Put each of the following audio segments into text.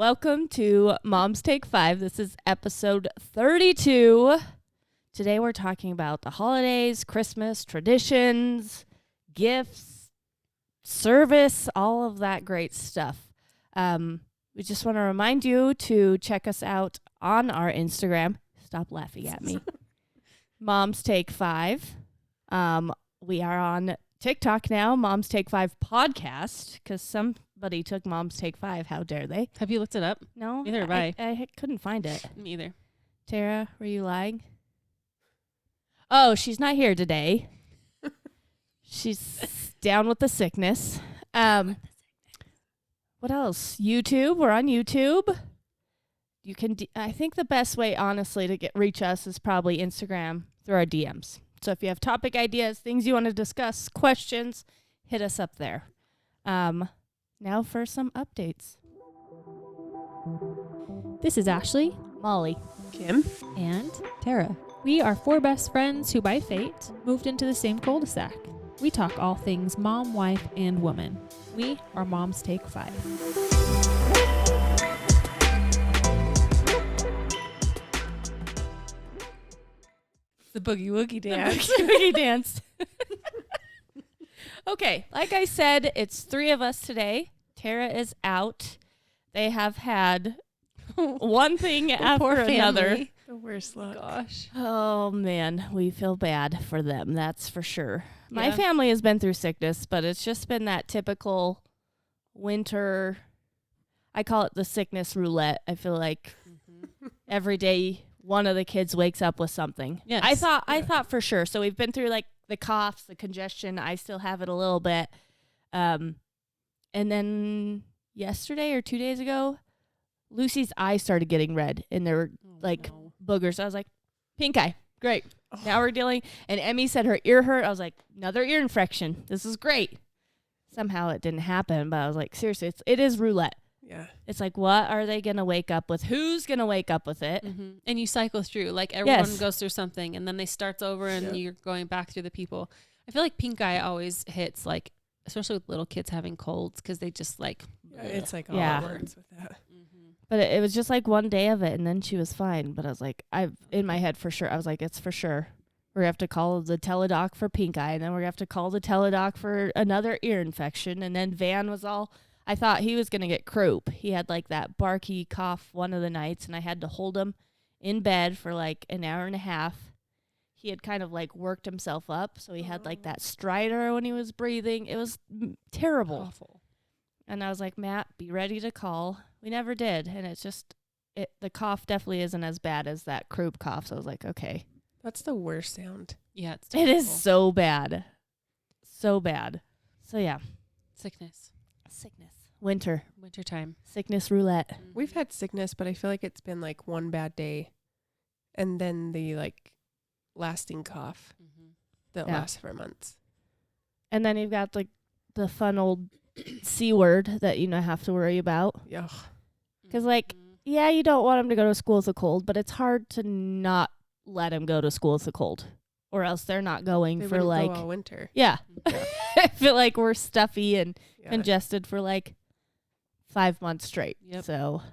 Welcome to Moms Take 5. This is episode 32. Today we're talking about the holidays, Christmas, traditions, gifts, service, all of that great stuff. We just want to remind you to check us out on our Instagram. Stop laughing at me. Moms Take 5. We are on TikTok now, Moms Take 5 podcast, because somebody took Moms Take 5. How dare they? Have you looked it up? No, Neither have I. I couldn't find it. Me either. Tara, were you lying? Oh, she's not here today. She's down with the sickness. What else? YouTube. We're on YouTube. You can. I think the best way, honestly, to reach us is probably Instagram through our DMs. So if you have topic ideas, things you want to discuss, questions, hit us up there. Now for some updates. This is Ashley, Molly. Kim. and Tara. We are four best friends who, by fate, moved into the same cul-de-sac. We talk all things mom, wife, and woman. We are Moms Take 5. The boogie woogie dance. Boogie dance. Okay, like I said, it's three of us today. Tara is out. They have had one thing after another. The worst luck. Gosh. Oh, man, we feel bad for them, that's for sure. My Yeah. family has been through sickness, but it's just been that typical winter. I call it the sickness roulette. I feel like every day one of the kids wakes up with something. Yes. I thought for sure. So we've been through like the coughs, the congestion. I still have it a little bit. And then yesterday or 2 days ago, Lucy's eyes started getting red and there were like boogers. I was like, pink eye. Great. Now we're dealing. And Emmy said her ear hurt. I was like, another ear infection. This is great. Somehow it didn't happen, but I was like, seriously, it is roulette. Yeah. It's like, what are they going to wake up with? Who's going to wake up with it? Mm-hmm. And you cycle through. Like everyone Yes. goes through something and then they starts over and Yep. you're going back through the people. I feel like pink eye always hits, like, especially with little kids having colds because they just like. It's like all Yeah. words with that. But it was just like one day of it, and then she was fine. But I was like, in my head for sure, I was like, it's for sure. We're going to have to call the teledoc for pink eye, and then we're going to have to call the teledoc for another ear infection. And then Van was all, I thought he was going to get croup. He had like that barky cough one of the nights, and I had to hold him in bed for like an hour and a half. He had kind of like worked himself up, so he had like that stridor when he was breathing. It was terrible. Awful. And I was like, Matt, be ready to call. We never did. And it's just, the cough definitely isn't as bad as that croup cough. So I was like, okay. That's the worst sound. Yeah, it's It is terrible. so bad. So bad. So yeah. Sickness. Sickness. Winter. Wintertime. Sickness roulette. We've had sickness, but I feel like it's been like one bad day and then the like lasting cough that Yeah. lasts for months. And then you've got like the fun old C word that you have to worry about. Yeah. 'Cause, like, yeah, you don't want him to go to school with a cold, but it's hard to not let him go to school with a cold, or else they're not going They for wouldn't like, go all winter. yeah. Yeah. I feel like we're stuffy and Yeah. congested for like 5 months straight. Yep. So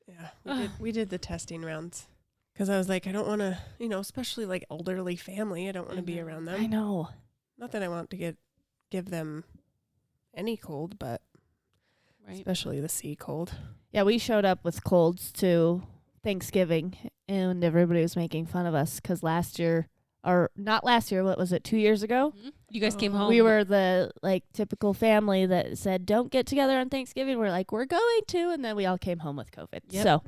Yeah. We did the testing rounds because I was like, I don't want to, especially like elderly family. I don't want to be Mhm. around I them. know. Not that I want to give them any cold, but Right. especially the sea cold. Yeah, we showed up with colds to Thanksgiving, and everybody was making fun of us because last year, or not last year, what was it, 2 years ago? You guys came Oh. home. We were the like typical family that said, don't get together on Thanksgiving. We're like, we're going to. And then we all came home with COVID. Yep. So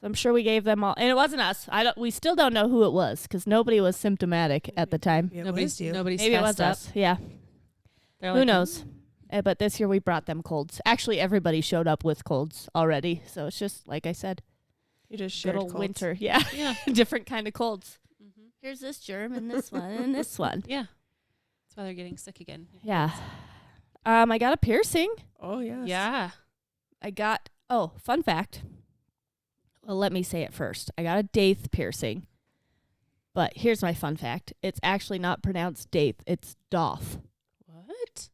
I'm sure we gave them all. And it wasn't us. We still don't know who it was because nobody was symptomatic at the time. It Nobody's was you. nobody's Maybe it was fessed up. us. Yeah. They're Who like, knows? But this year we brought them colds. Actually, everybody showed up with colds already. So it's just, like I said, You just good shared old colds. winter. Yeah. Yeah. Different kind of colds. Mhm. Here's this germ and this one and this one. Yeah. That's why they're getting sick again. Yeah. I got a piercing. Oh, yes. Yeah. Fun fact. Well, let me say it first. I got a Daith piercing. But here's my fun fact. It's actually not pronounced Daith. It's Doth. What?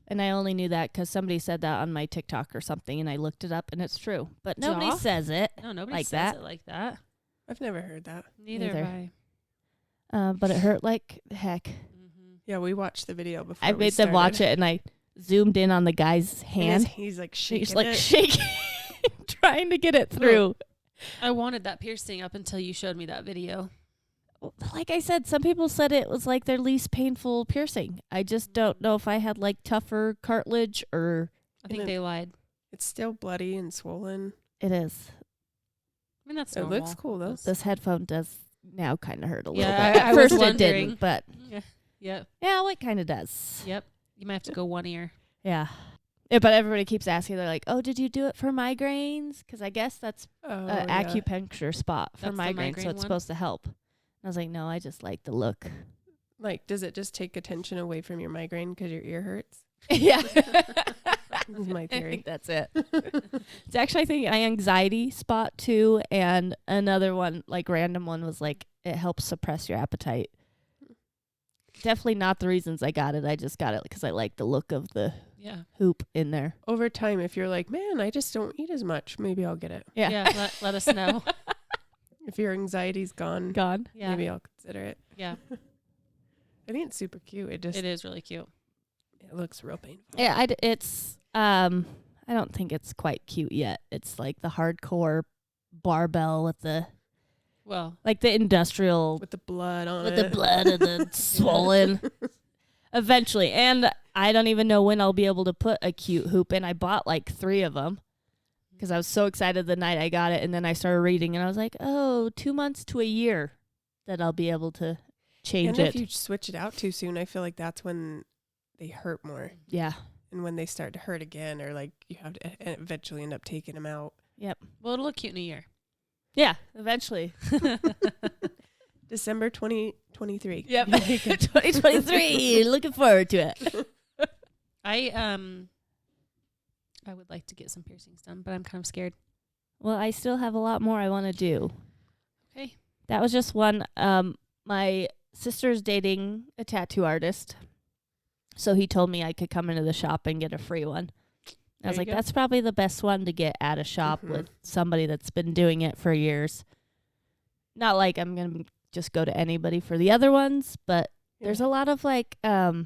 And I only knew that because somebody said that on my TikTok or something, and I looked it up, and it's true. But nobody Jaw? says it. No, nobody Like says that. it like that. I've never heard that. Neither Neither. have I. But it hurt like heck. Mm-hmm. Yeah, we watched the video before. I we made them watch started. it, and I zoomed in on the guy's And hand. he's like shaking He's like it. shaking, trying to get it through. I wanted that piercing up until you showed me that video. Like I said, some people said it was like their least painful piercing. I just don't know if I had like tougher cartilage or I think And they lied. It's still bloody and swollen. it is. I mean, that's It normal. looks cool though. This headphone does now kind of hurt a little Yeah, bit. I At was first it wondering. didn't, but Yeah. Yep. yeah, well, it kind of does. Yep. You might have to go one ear. Yeah. Yeah, but everybody keeps asking. They're like, "Oh, did you do it for migraines?" Because I guess that's Oh, an yeah. acupuncture spot for That's the migraines, so migraine it's one? supposed to help. I was like, "No, I just like the look." Like, does it just take attention away from your migraine because your ear hurts? Yeah. That's my I theory. think that's it. It's actually, I think, an anxiety spot too, and another one, like random one, was like it helps suppress your appetite. Definitely not the reasons I got it. I just got it because I like the look of the Yeah. hoop in there. Over time, if you're like, man, I just don't eat as much, maybe I'll get it. Yeah, Yeah. Let us know. If your anxiety's gone, gone. Yeah. maybe I'll consider it. Yeah. I think it's super cute. It just It is really cute. it looks real painful. Yeah, it's I don't think it's quite cute yet. It's like the hardcore barbell with the Well, like the industrial With the blood on with it. the blood and the swollen. Eventually, and I don't even know when I'll be able to put a cute hoop in. I bought like 3 of them because I was so excited the night I got it, and then I started reading, and I was like, oh, 2 months to a year that I'll be able to change And it. if you switch it out too soon, I feel like that's when they hurt more. Yeah. And when they start to hurt again, or like you have to eventually end up taking them out. well, it'll look cute in a year. Yeah, eventually. December 2023. Yep. 2023. Looking forward to it. I would like to get some piercings done, but I'm kind of scared. Well, I still have a lot more I want to do. Okay. That was just one. My sister's dating a tattoo artist. So he told me I could come into the shop and get a free one. I was There like, you go. that's probably the best one to get at a shop Mhm. with somebody that's been doing it for years. Not like I'm going to just go to anybody for the other ones, but there's a lot of like, I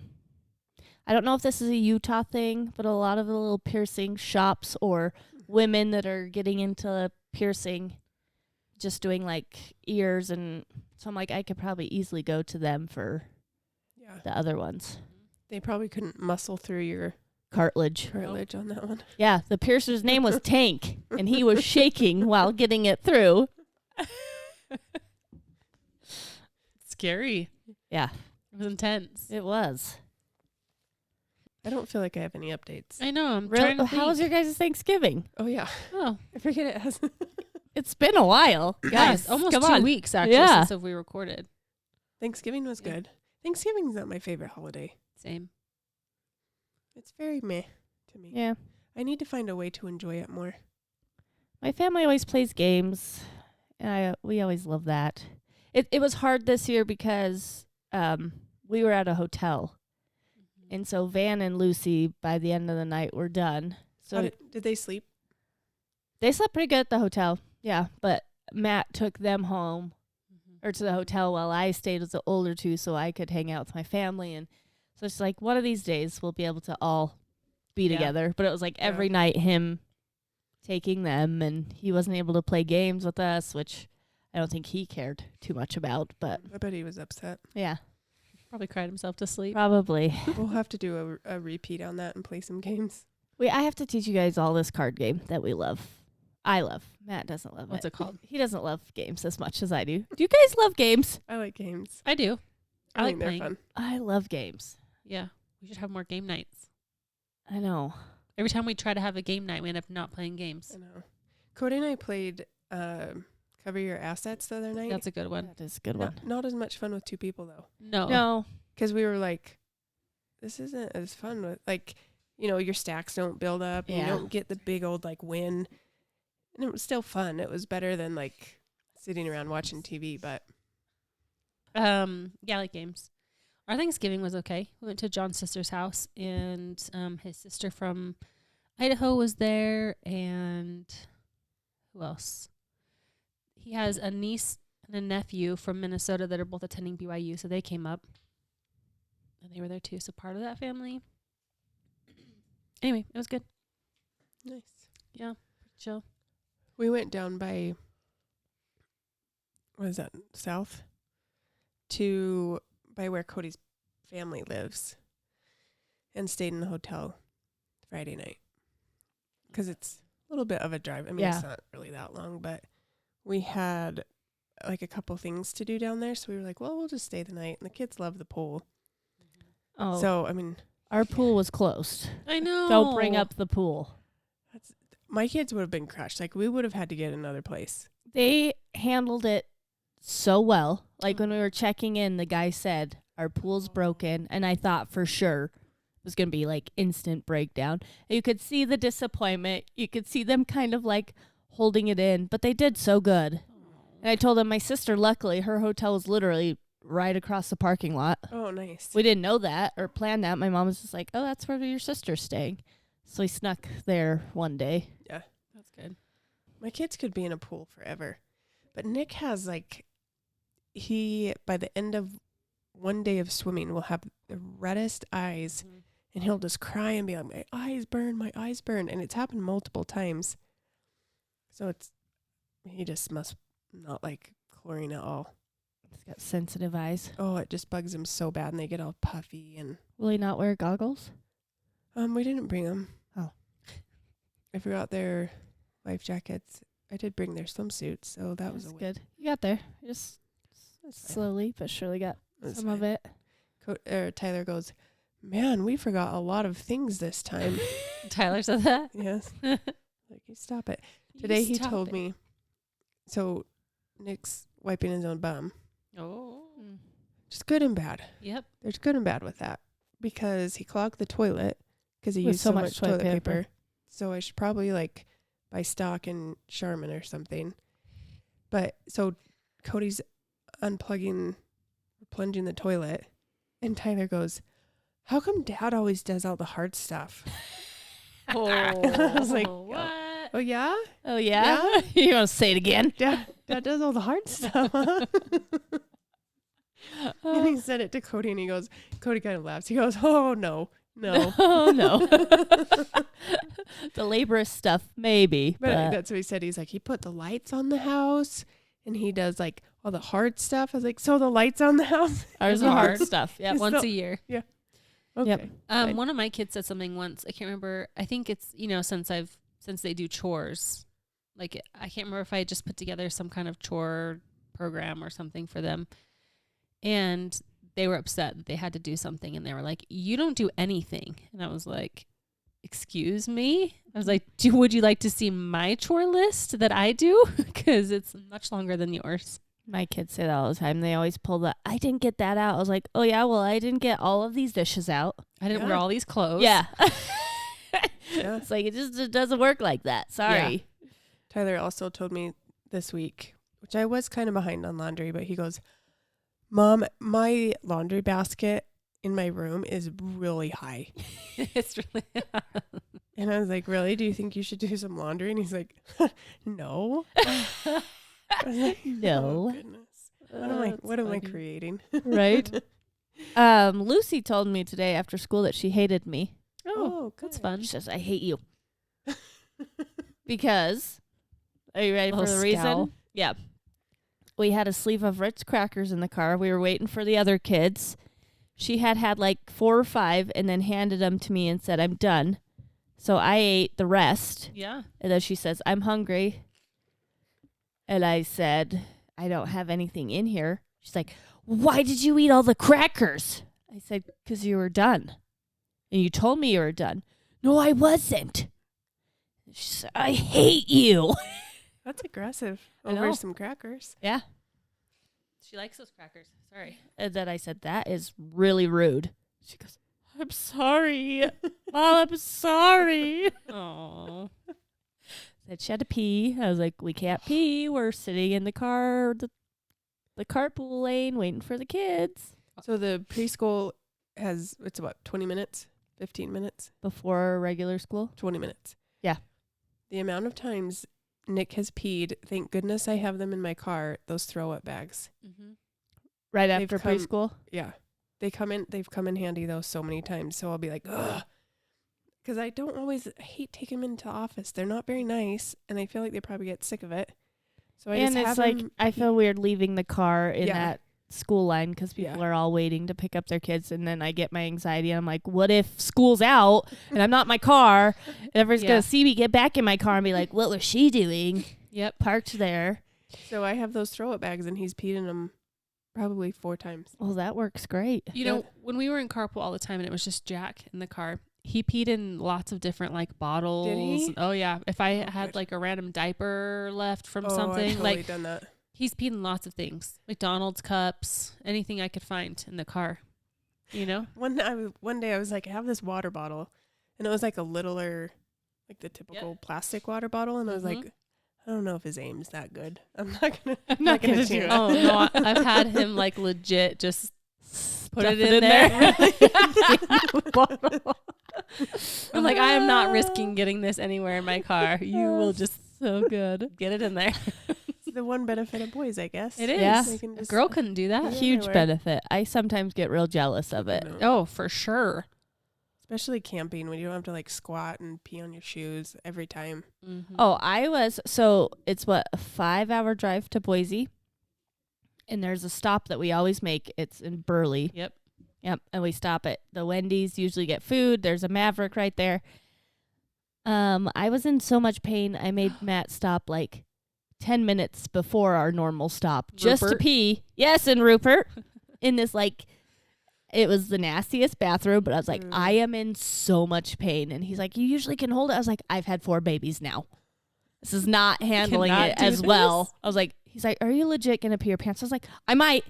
don't know if this is a Utah thing, but a lot of the little piercing shops or women that are getting into piercing, just doing like ears. And so I'm like, I could probably easily go to them for Yeah. the other ones. They probably couldn't muscle through your Cartilage. cartilage on that one. Yeah, the piercer's name was Tank, and he was shaking while getting it through. Scary. Yeah, It was intense. it was. I don't feel like I have any updates. I know. I'm Really? trying to How was think. your guys' Thanksgiving? Oh yeah, Oh, I forget it has. It's been a while, guys. guys, almost come 2 on. weeks actually Yeah. since we recorded. Thanksgiving was Yeah. good. Thanksgiving's not my favorite holiday. Same. It's very meh to me. Yeah, I need to find a way to enjoy it more. my family always plays games, and we always love that. It was hard this year because we were at a hotel, and so Van and Lucy by the end of the night were done. So So did they sleep? they slept pretty good at the hotel. Yeah, but Matt took them home or to the hotel while I stayed with the older 2 so I could hang out with my family. And so it's like one of these days we'll be able to all be Yeah. together. But it was like every night him taking them, and he wasn't able to play games with us, which I don't think he cared too much about. But I bet he was upset. yeah, Probably cried himself to sleep. probably. We'll have to do a repeat on that and play some games. I have to teach you guys all this card game that we love. I love. Matt doesn't love What's it called? He doesn't love games as much as I do. Do you guys love games? I like games. I do. I I like think they're playing. fun. I love games. Yeah. We should have more game nights. I know. Every time we try to have a game night, we end up not playing games. I know. Cody and I played Cover Your Assets the other night. That's a good one. That is a good one. Not as much fun with 2 people though, No. No. because we were like, this isn't as fun with like, your stacks don't build up. And Yeah. You don't get the big old like win, and it was still fun. It was better than like sitting around watching TV. But Yeah, I like games. Our Thanksgiving was okay. We went to John's sister's house, and his sister from Idaho was there, and who else? He has a niece and a nephew from Minnesota that are both attending BYU, so they came up, and they were there too. So part of that family. Anyway, it was good. Nice. Yeah, chill. We went down by, what is that, south? By where Cody's family lives. And stayed in a hotel Friday night. Because it's a little bit of a drive. I mean, Yeah. it's not really that long, but we had like a couple things to do down there. So we were like, well, we'll just stay the night. And the kids love the pool. Oh, So, I mean, our pool was closed. I know. Don't bring up the pool. my kids would have been crushed. Like, we would have had to get another place. They handled it so well. Like when we were checking in, the guy said, our pool's broken. And I thought for sure it was going to be like instant breakdown. And you could see the disappointment. You could see them kind of like holding it in, but they did so good. And I told them my sister, luckily, her hotel was literally right across the parking lot. Oh, nice. We didn't know that or plan that. My mom was just like, oh, that's where your sister's staying. So we snuck there one day. Yeah. That's good. My kids could be in a pool forever. But Nick has like, by the end of one day of swimming, will have the reddest eyes. And he'll just cry and be like, my eyes burn, my eyes burn. And it's happened multiple times. So he just must not like chlorine at all. He's got sensitive eyes. Oh, it just bugs him so bad. And they get all puffy. And Will he not wear goggles? we didn't bring them. Oh. I forgot their life jackets. I did bring their swimsuits. So that was That's a win. good. You got there. Just slowly but surely got That's some of fine. it. Tyler goes, man, we forgot a lot of things this time. Tyler said that. Yes. Like, you stop it. Today he told me, so Nick's wiping his own bum. Oh. Just good and bad. Yep. There's good and bad with that. Because he clogged the toilet because he With used so so much much toilet toilet paper. paper. So I should probably like buy stock in Charmin or something. But so Cody's plunging the toilet. And Tyler goes, how come Dad always does all the hard stuff? Oh, I was like, what? Oh, yeah? Oh, yeah? You want to say it again? Dad does all the hard stuff, huh? And he said it to Cody, and Cody kind of laughs. He goes, oh, no. Oh, no. The laborious stuff, maybe. But that's what he said. He's like, he put the lights on the house, and he does, like, all the hard stuff. I was like, so the lights on the house? ours are hard stuff. Yeah. It's Once so- a year. Okay. Yep. Fine. One of my kids said something once. I can't remember. I think it's, since they do chores, like I can't remember if I had just put together some kind of chore program or something for them. And they were upset that they had to do something. And they were like, you don't do anything. And I was like, excuse me? I was like, would you like to see my chore list that I do? Because it's much longer than yours. My kids say that all the time. They always pull the, I didn't get that out. I was like, oh, yeah, well, I didn't get all of these dishes out. I didn't Yeah. wear all these clothes. Yeah. Yeah. It's like, it doesn't work like that. Sorry. Tyler also told me this week, which I was kind of behind on laundry, but he goes, Mom, my laundry basket in my room is really high. It's really And I was like, really? Do you think you should do some laundry? And he's like, no. I was like, No. Oh, goodness. What am I creating? Right? Lucy told me today after school that she hated me. Oh, that's good. fun. She says, I hate you. Because, are you ready for Little the reason? scowl. Yeah. We had a sleeve of Ritz crackers in the car. We were waiting for the other kids. She had like 4 or 5 and then handed them to me and said, I'm done. So I ate the rest. Yeah. And then she says, I'm hungry. And I said, I don't have anything in here. She's like, why did you eat all the crackers? I said, because you were done. And you told me you were done. No, I wasn't. She said, I hate you. That's aggressive. I know. Over some crackers. Yeah. She likes those crackers. Sorry. And then I said, that is really rude. She goes, I'm sorry. Mom, I'm sorry. Oh. Said she had to pee. I was like, we can't pee. We're sitting in the car, the carpool lane, waiting for the kids. So the preschool it's about 20 minutes, 15 minutes, Before regular school? 20 minutes. Yeah. The amount of times Nick has peed, thank goodness I have them in my car, those throw up bags. Mm-hmm. Right They've after come- preschool? Yeah. They've come in handy though so many times. So I'll be like, ugh. Because I hate taking them into the office. They're not very nice, and I feel like they probably get sick of it. So I And just it's have like, them I pee. feel weird leaving the car in Yeah. that school line because people Yeah. are all waiting to pick up their kids. And then I get my anxiety. And I'm like, what if school's out and I'm not in my car? And everyone's Yeah. going to see me get back in my car and be like, what was she doing? Yep. Parked there. So I have those throw up bags, and he's peed in them probably 4 times. Well, that works great. You know, when we were in carpool all the time and it was just Jack in the car, he peed in lots of different like bottles. he? Oh yeah. If I Oh, had good. like a random diaper left from I've something, totally like done that. he's peed in lots of things. McDonald's cups, anything I could find in the car. You know? One day I was like, I have this water bottle, and it was like a littler, like the typical plastic water bottle, and I was Mhm. like, I don't know if his aim's that good. I'm not gonna. I'm not gonna gonna do do it. it. Oh no, I've had him like legit just put Stuff it in there. Bottle. I'm like, I am not risking getting this anywhere in my car. You will just so good. get it in there. It's the one benefit of boys, I guess. It is. Yeah. They can A just- girl couldn't do that. Yeah. Huge everywhere. benefit. I sometimes get real jealous of it. No. Oh, for sure. Especially camping when you don't have to like squat and pee on your shoes every time. Mm-hmm. Oh, it's what, a 5-hour drive to Boise. And there's a stop that we always make. It's in Burley. Yep. Yep. And we stop at the Wendy's, usually get food. There's a Maverick right there. I was in so much pain. I made Matt stop like 10 minutes before our normal stop just to Rupert? pee. Yes, in Rupert. In this like, it was the nastiest bathroom, but I was like, Mm. I am in so much pain. And he's like, you usually can hold it. I was like, I've had 4 babies now. This is not handling cannot it do as this? well. I was like, he's like, are you legit going to pee your pants? I was like, I might.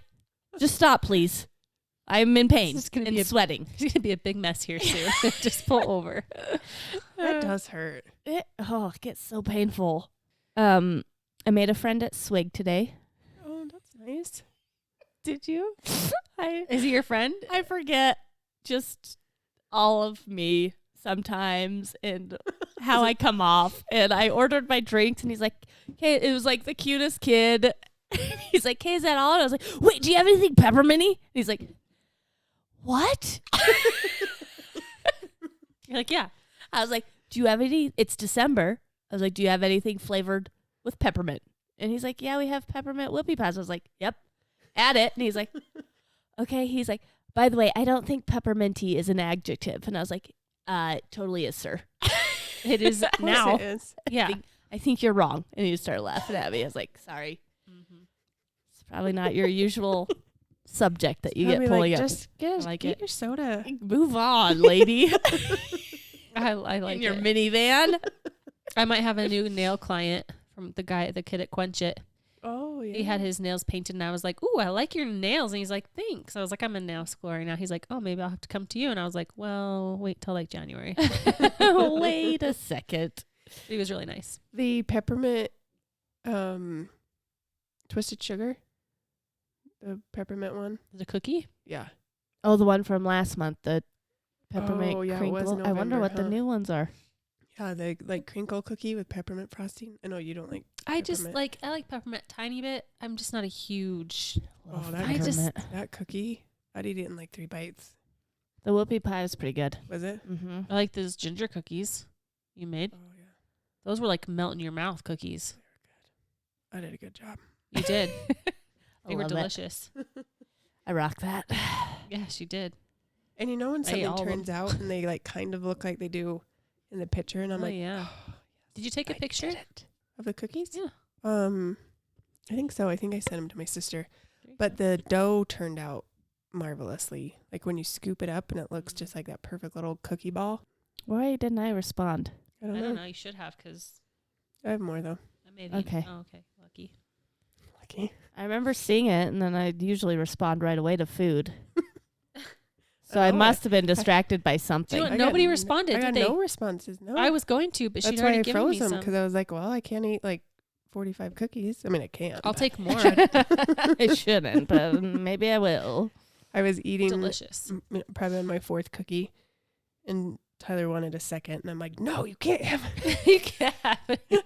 Just stop, please. I'm in pain This is gonna and be a- sweating. There's gonna be a big mess here soon. Just pull over. That does hurt. It gets so painful. I made a friend at Swig today. Oh, that's nice. Did you? Is he your friend? I forget just all of me sometimes and how I come off. And I ordered my drinks and he's like, okay, it was like the cutest kid. He's like, hey, is that all? And I was like, wait, do you have anything pepperminty? And he's like, what? You're like, yeah. I was like, do you have any? It's December. I was like, do you have anything flavored with peppermint? And he's like, yeah, we have peppermint whoopie pies. I was like, yep, add it. And he's like, okay. He's like, by the way, I don't think pepperminty is an adjective. And I was like, it totally is, sir. It is Of course now. it is. Yeah. I think you're wrong. And he just started laughing at me. I was like, sorry. Mm-hmm. It's probably not your usual subject that you Probably get pulling like, up. just get, like get it. your soda. Move on, lady. I like in your it. minivan. I might have a new nail client from the kid at Quench It. Oh, yeah. He had his nails painted and I was like, ooh, I like your nails. And he's like, thanks. I was like, I'm a nail school right now. He's like, oh, maybe I'll have to come to you. And I was like, well, wait till like January. Wait a second. He was really nice. The peppermint twisted sugar. The peppermint one. The cookie? Yeah. Oh, the one from last month, the peppermint Oh, yeah, it was crinkle. I wonder November, what the huh? new ones are. Yeah, the like crinkle cookie with peppermint frosting. I know you don't like. I just Peppermint. I like peppermint a tiny bit. I'm just not a huge. Oh, that I just- Peppermint. that cookie. I'd eat it in like 3 bites. The whoopie pie is pretty good. Was it? Mm-hmm. I like those ginger cookies you made. Oh yeah, Those were like melt in your mouth cookies. I did a good job. You did. I They were love it. delicious. I rock that. Yes, you did. And you know when I ate something all of turns out and they like kind of look like they do in the picture, and I'm Oh, like, yeah. Did you take a I picture? did it. Of the cookies? Yeah. I think so. I think I sent them to my sister. But the dough turned out marvelously. Like when you scoop it up and it looks just like that perfect little cookie ball. Why didn't I respond? I I don't, don't know. know. You should have because I have more though. I may have. Okay. Oh, okay. Lucky. Lucky. I remember seeing it, and then I usually respond right away to food. So I Oh, must have been distracted by Do you something. know what? I got Nobody n- responded, I did got they? no responses. No. I was going to, but she'd That's why already I given froze me them some. because I was like, well, I can't eat like 45 cookies. I mean, I can't. I'll but take more. I shouldn't, but maybe I will. I was eating Delicious. probably on my 4th cookie, and Tyler wanted a second, and I'm like, no, you can't have it. You can't have it.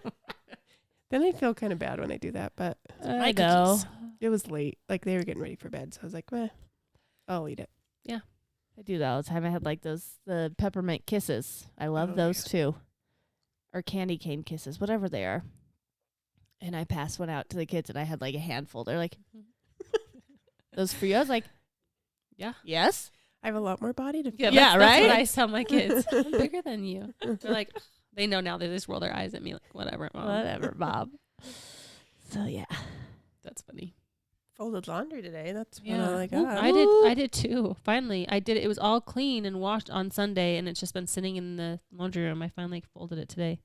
Then I feel kind of bad when I do that, but I know. cookies. it was late. Like, they were getting ready for bed, so I was like, I'll eat it. I do that all the time. I had like the peppermint kisses. I love Oh, those too. Or candy cane kisses, whatever they are. And I passed one out to the kids and I had like a handful. They're like, those for you? I was like, Yeah. yes. I have a lot more body to Yeah, Yeah, that's right? what I tell my kids. I'm bigger than you. They're like, they know now. They just roll their eyes at me like, whatever, Mom. Whatever, Bob. So yeah. That's funny. folded laundry today. That's what Yeah. I like. Ooh, Ah. I did too. Finally, I did it. It was all clean and washed on Sunday, and it's just been sitting in the laundry room. I finally folded it today.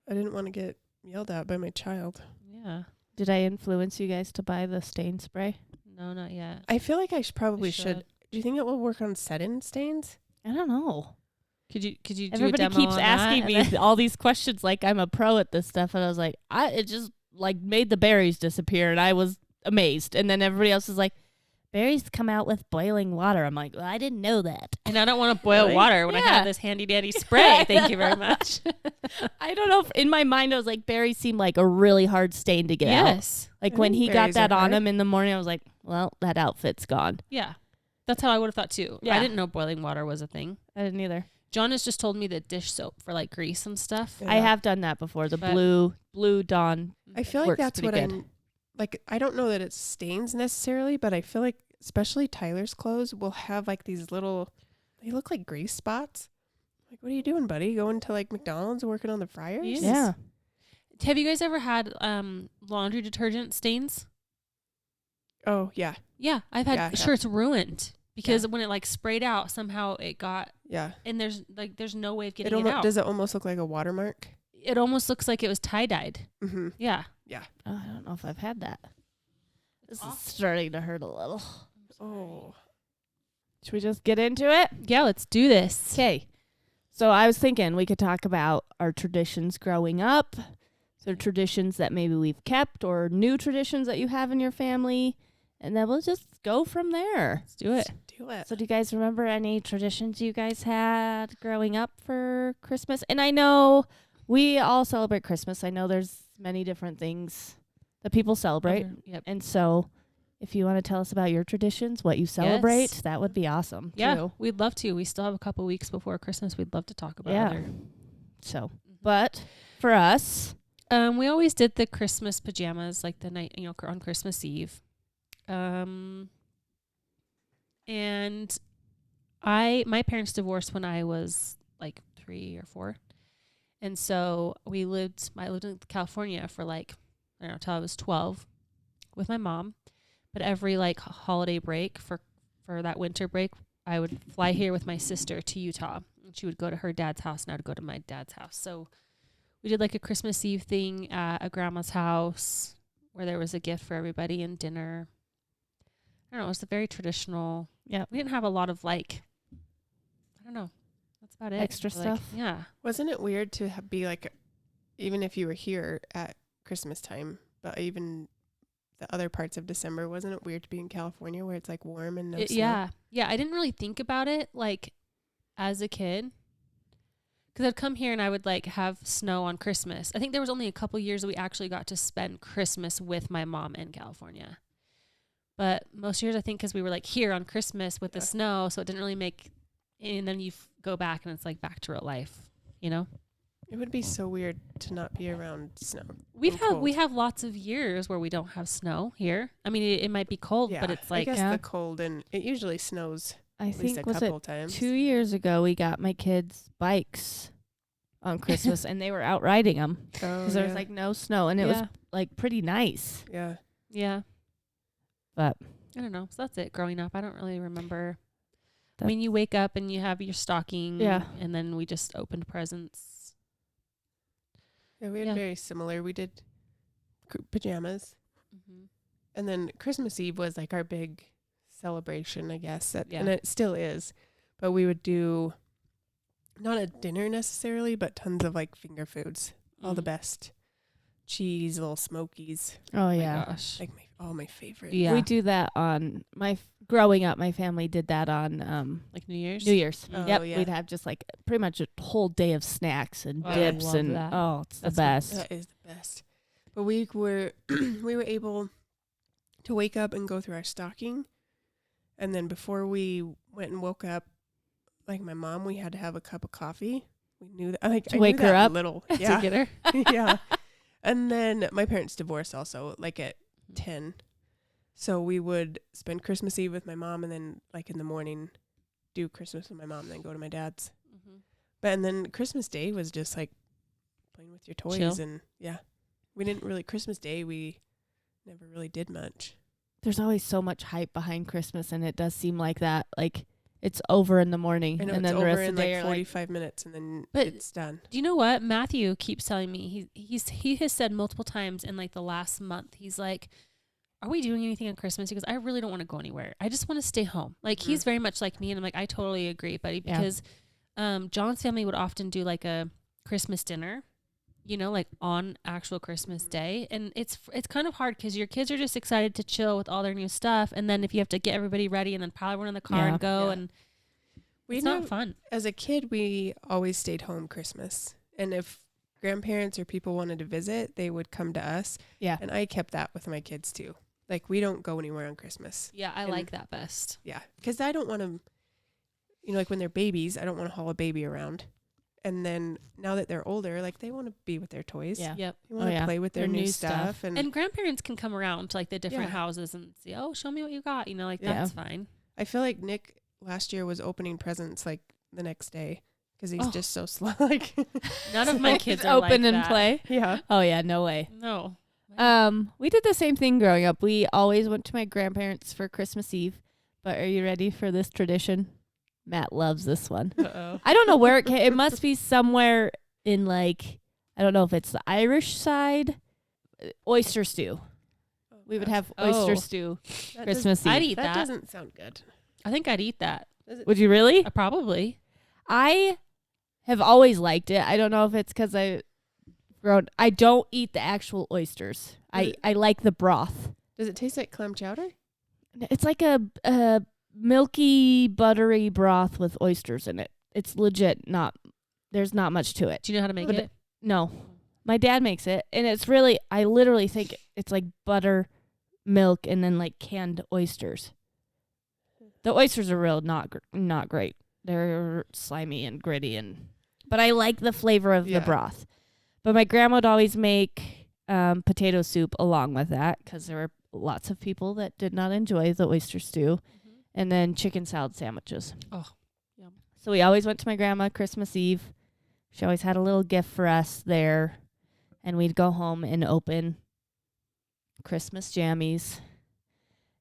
I didn't want to get yelled at by my child. Yeah. Did I influence you guys to buy the stain spray? No, not yet. I feel like I probably I should. Do you think it will work on set-in stains? I don't know. Could you do Everybody a demo keeps on asking that? me all these questions like I'm a pro at this stuff, and I was like, it just like made the berries disappear, and I was amazed. And then everybody else is like, berries come out with boiling water. I'm like, well, I didn't know that. And I don't want to boil Really? water when I Yeah. have this handy dandy spray. Thank you very much. I don't know. If, in my mind, I was like, berries seem like a really hard stain to get out. Yes. Like I when think he got berries that are on hard. him in the morning, I was like, well, that outfit's gone. Yeah. That's how I would have thought too. Yeah. I didn't know boiling water was a thing. I didn't either. John has just told me that dish soap for like grease and stuff. Yeah. I have done that before. The But- blue Dawn. I feel like Works that's pretty what good. I'm like. I don't know that it stains necessarily, but I feel like especially Tyler's clothes will have like these little. They look like grease spots. Like, what are you doing, buddy? Going to like McDonald's and working on the fryers? Yes. Yeah. Have you guys ever had laundry detergent stains? Oh yeah, Yeah, I've had Yeah, I have. shirts ruined because when it like sprayed out, somehow it got, yeah. and there's no way of It getting it almost out. does it almost look like a watermark? It almost looks like it was tie dyed. Mm-hmm. Yeah. Oh, I don't know if I've had that. This awful. is starting to hurt a little. Oh, Should we just get into it? Yeah, let's do this. Okay. So I was thinking we could talk about our traditions growing up. So traditions that maybe we've kept or new traditions that you have in your family. And then we'll just go from there. Let's do it. do it. So do you guys remember any traditions you guys had growing up for Christmas? And I know we all celebrate Christmas. I know there's many different things that people celebrate. Yep. And so if you want to tell us about your traditions, what you celebrate, Yes. that would be awesome Yeah, too. we'd love to. We still have a couple weeks before Christmas. We'd love to talk about Yeah. other. So, but for us, We always did the Christmas pajamas, like the night, on Christmas Eve. And my parents divorced when I was like 3 or 4. And so I lived in California for like, I don't know, till I was 12 with my mom. But every like holiday break for that winter break, I would fly here with my sister to Utah. And she would go to her dad's house and I would go to my dad's house. So we did like a Christmas Eve thing at a grandma's house where there was a gift for everybody and dinner. I don't know. It was a very traditional. Yeah. We didn't have a lot of like, I don't know. That's about it. Extra Like, stuff? Yeah. Wasn't it weird to be like, even if you were here at Christmas time, but even the other parts of December, wasn't it weird to be in California where it's like warm and no snow? Yeah. Yeah. I didn't really think about it like as a kid. Because I'd come here and I would like have snow on Christmas. I think there was only a couple years that we actually got to spend Christmas with my mom in California. But most years, I think, because we were like here on Christmas with the Yeah. snow, so it didn't really make. And then you go back and it's like back to real life, you know. It would be so weird to not be around snow. We cold. have lots of years where we don't have snow here. I mean, it might be cold, Yeah, but it's I like guess Yeah. the cold, and it usually snows I at least think a was couple it times. 2 years ago we got my kids bikes on Christmas and they were out riding them Oh, because there was yeah. like no snow and it was like pretty nice. Yeah. yeah. But I don't know. So that's it. Growing up, I don't really remember. I That- mean, you wake up and you have your stocking, Yeah. and then we just opened presents. Yeah, we had Yeah. very similar. We did pajamas. Mm-hmm. And then Christmas Eve was like our big celebration, I guess. And Yeah. it still is. But we would do not a dinner necessarily, but tons of like finger foods. All the best. Cheese, little smokies. oh Oh yeah. my gosh. Like Oh, my favorite. Yeah. We do that on growing up. My family did that on Like New Year's? New Year's. Oh, Yep, yeah. we'd have just like pretty much a whole day of snacks and Oh, I dips love and that. oh, it's That's the best. That is the best. But we were we were able to wake up and go through our stocking, and then before we went and woke up, like my mom, we had to have a cup of coffee. We knew that. Like To I wake knew her that up? little. To Yeah, get her? yeah. And then my parents divorced also, like at 10. So we would spend Christmas Eve with my mom, and then like in the morning, do Christmas with my mom, and then go to my dad's. Mm-hmm. But and then Christmas Day was just like playing with your toys, Chill. and yeah, we didn't really Christmas Day. We never really did much. There's always so much hype behind Christmas, and it does seem like that. Like it's over in the morning, I know and it's then the over rest in of the day like are like 45 minutes, and then But- it's done. Do you know what Matthew keeps telling me? He has said multiple times in like the last month. He's like, "Are we doing anything on Christmas?" He goes, "I really don't want to go anywhere. I just want to stay home." Like Mhm. he's very much like me, and I'm like, I totally agree, buddy. Yeah. Because John's family would often do like a Christmas dinner, you know, like on actual Christmas Day, and it's kind of hard because your kids are just excited to chill with all their new stuff, and then if you have to get everybody ready and then pile everyone in the car Yeah. and go, Yeah. and We it's know not fun. as a kid, we always stayed home Christmas, and if grandparents or people wanted to visit, they would come to us. Yeah. And I kept that with my kids too. Like we don't go anywhere on Christmas. Yeah, I And- like that best. Yeah, because I don't want to, like when they're babies, I don't want to haul a baby around. And then now that they're older, like they want to be with their toys. Yeah. Yep. They want to yeah. play with their Their new new stuff. stuff. And, And grandparents can come around to like the different Yeah. houses and see, oh, show me what you got. You know, like Yeah. that's fine. I feel like Nick last year was opening presents like the next day because he's Oh. just so slow. Like, None of my Like, kids it's are open like and that. play. yeah. Oh yeah, no way. No. We did the same thing growing up. We always went to my grandparents for Christmas Eve. But are you ready for this tradition? Matt loves this one. Uh-oh. I don't know where it came. It must be somewhere in like, I don't know if it's the Irish side. Oyster stew. We would have oyster Oh. stew That Christmas I'd Eve. eat That that. doesn't sound good. I think I'd eat that. Would you really? Probably. I have always liked it. I don't know if it's because I don't eat the actual oysters. I like the broth. Does it taste like clam chowder? It's like a milky, buttery broth with oysters in it. It's legit not, there's not much to it. Do you know how to make But it? No. My dad makes it, and it's really, I literally think it's like butter, milk, and then like canned oysters. The oysters are real not great. They're slimy and gritty, but I like the flavor of Yeah. the broth. But my grandma would always make potato soup along with that because there were lots of people that did not enjoy the oyster stew, and then chicken salad sandwiches. Oh, yum. So we always went to my grandma Christmas Eve. She always had a little gift for us there. And we'd go home and open Christmas jammies.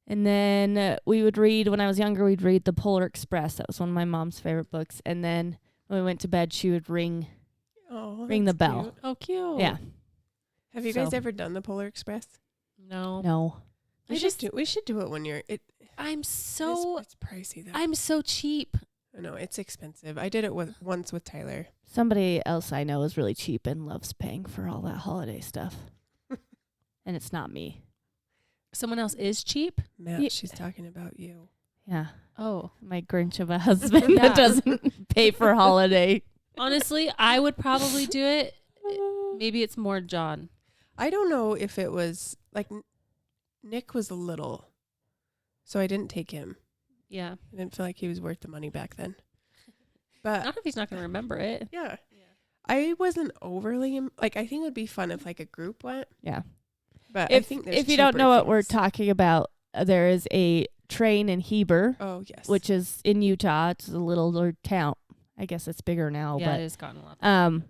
And then we would read, when I was younger, we'd read The Polar Express. That was one of my mom's favorite books. And then when we went to bed, she would ring Oh, Ring the that's bell. cute. Oh, cute. Yeah. Have you guys So- ever done the Polar Express? No. No. We should do it when you're. I'm so It's pricey though. I'm so cheap. I know it's expensive. I did it once with Tyler. Somebody else I know is really cheap and loves paying for all that holiday stuff. And it's not me. Someone else is cheap? Matt, Ye- she's talking about you. Yeah. Oh. My Grinch of a husband Yeah. that doesn't pay for holiday. Honestly, I would probably do it. Maybe it's more John. I don't know if it was like Nick was little, so I didn't take him. Yeah. I didn't feel like he was worth the money back then. But Not if he's not going to remember it. yeah, I wasn't overly like. I think it would be fun if like a group went. Yeah. But I think there's if you don't cheaper know what we're things. talking about, there is a train in Heber, Oh yes, which is in Utah. It's a little town. I guess it's bigger now, Yeah, it has gotten a lot.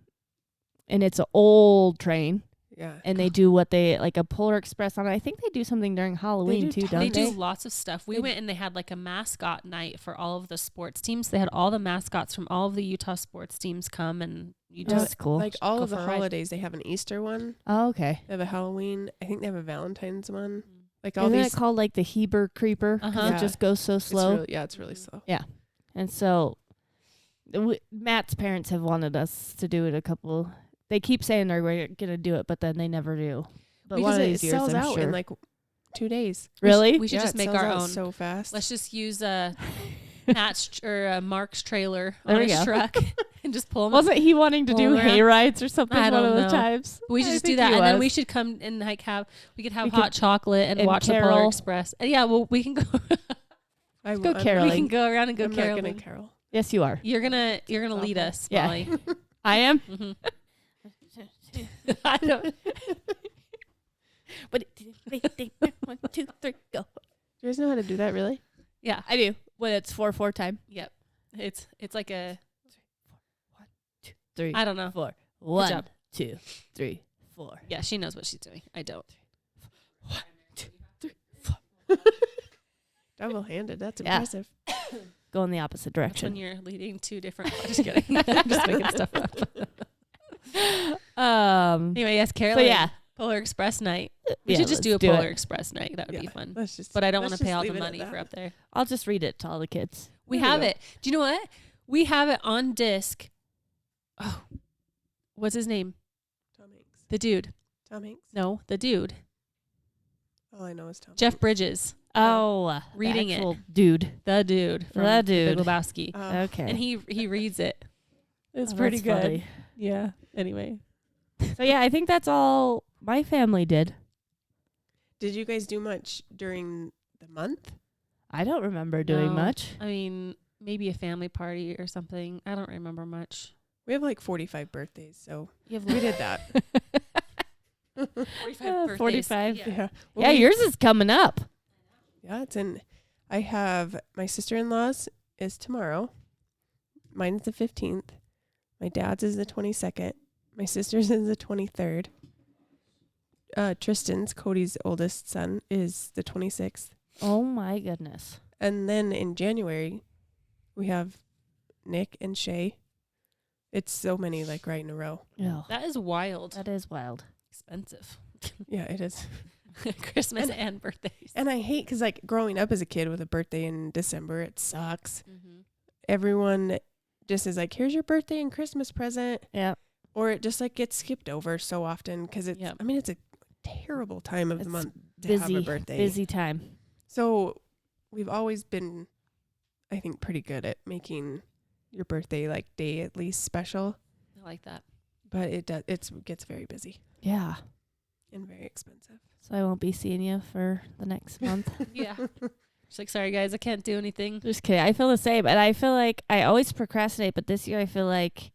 and it's an old train, yeah. and they do what they like a Polar Express on it. I think they do something during Halloween do too, don't They they? do lots of stuff. We They- went and they had like a mascot night for all of the sports teams. They had all the mascots from all of the Utah sports teams come, and you Yeah. just That's cool. Like all Go of the for a ride. holidays, they have an Easter one. Oh, okay. They have a Halloween. I think they have a Valentine's one. Like all Isn't these. it called like the Heber Creeper? 'Cause Uh-huh. it just goes so slow. It's really slow. And so Matt's parents have wanted us to do it a couple. They keep saying they're going to do it, but then they never do. But Because one of it these years, sells I'm out sure. in like 2 days. Really? We should Yeah, just it make sells our out own. so fast. Let's just use Matt's or Mark's trailer There on we his go. truck and just pull them. Wasn't he wanting to do Pull 'em hay around. rides or something I one don't of the know. times? We should I just do think that, he and then was. we should come and like we could have We hot could- chocolate and and watch the Polar carol. Express. And yeah, well, we can go. I'm, go I'm caroling. we not- can go around and go I'm not gonna caroling. carol. Yes, you are. You're gonna lead Awful. us, Yeah. Molly. I am. Mhm. I don't. But 1, 2, 3, go. Do you guys know how to do that? Really? Yeah. I do. When it's 4/4 time. Yep. It's like a 3, I don't know. 4. 1, job. 2, 3, 4. Yeah, she knows what she's doing. I don't. Double-handed. That's Yeah. impressive. Go in the opposite That's when direction. you're leading two different. Just kidding. I'm just making stuff up. Anyway, yes, Carol. So yeah, Polar Express night. We Yeah, should just do a let's do Polar it. Express night. That would be Yeah. fun. Let's just. But I don't want let's to pay just all the leave it at money that. for up there. I'll just read it to all the kids. We There you have go. it. Do you know what? We have it on disc. Oh, what's his name? Tom Hanks. The dude. Tom Hanks. No, the dude. All I know is Tom. Jeff Bridges. Oh, Reading the it. actual dude. The dude. From The The dude. Big Lebowski. Oh. Okay, And he reads it. It's Oh, pretty that's good. funny. Yeah. Anyway. So yeah, I think that's all my family did. Did you guys do much during the month? I don't remember doing No. much. I mean, maybe a family party or something. I don't remember much. We have like 45 birthdays, so You have we did that. 45 45. Yeah. Yeah. Yeah, yours is coming up. Yeah, it's in. I have my sister-in-law's is tomorrow. Mine is the 15th. My dad's is the 22nd. My sister's is the 23rd. Tristan's, Cody's oldest son, is the 26th. Oh my goodness. And then in January, we have Nick and Shay. It's so many, like, right in a row. Oh, That is wild. that is wild. Expensive. Yeah, it is. Christmas and birthdays. And I hate because, like, growing up as a kid with a birthday in December, it sucks. Mm-hmm. Everyone just is like, here's your birthday and Christmas present. Yeah. Or it just, like, gets skipped over so often because it's, Yep. I mean, it's a terrible time of the It's month to have a birthday. Busy time. So we've always been, I think, pretty good at making your birthday, like, day at least special. I like that. But it gets very busy Yeah. and very expensive. So I won't be seeing you for the next month. Yeah. She's like, sorry guys, I can't do anything. Just kidding. I feel the same. And I feel like I always procrastinate, but this year I feel like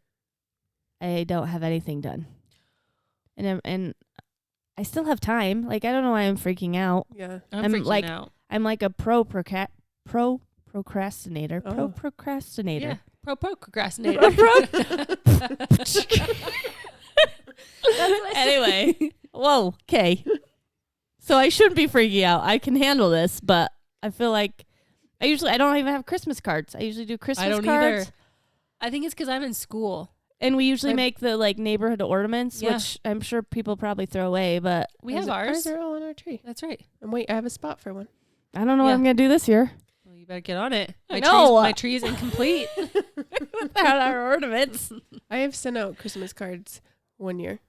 I don't have anything done. And I still have time. Like, I don't know why I'm freaking out. Yeah. I'm I'm freaking like- out. I'm like a procrastinator. Oh. Yeah. Procrastinator. Procrastinator. Anyway. Whoa. Okay. So I shouldn't be freaking out. I can handle this, but I feel like I don't even have Christmas cards. I usually do Christmas I don't cards. either. I think it's because I'm in school. And we usually My- make the like neighborhood ornaments, Yeah. which I'm sure people probably throw away, but We have ours. Ours are all on our tree. That's right. And wait, I have a spot for one. I don't know what Yeah. I'm going to do this year. Well, you better get on it. I know. My tree is incomplete. Without our ornaments. I have sent out Christmas cards one year.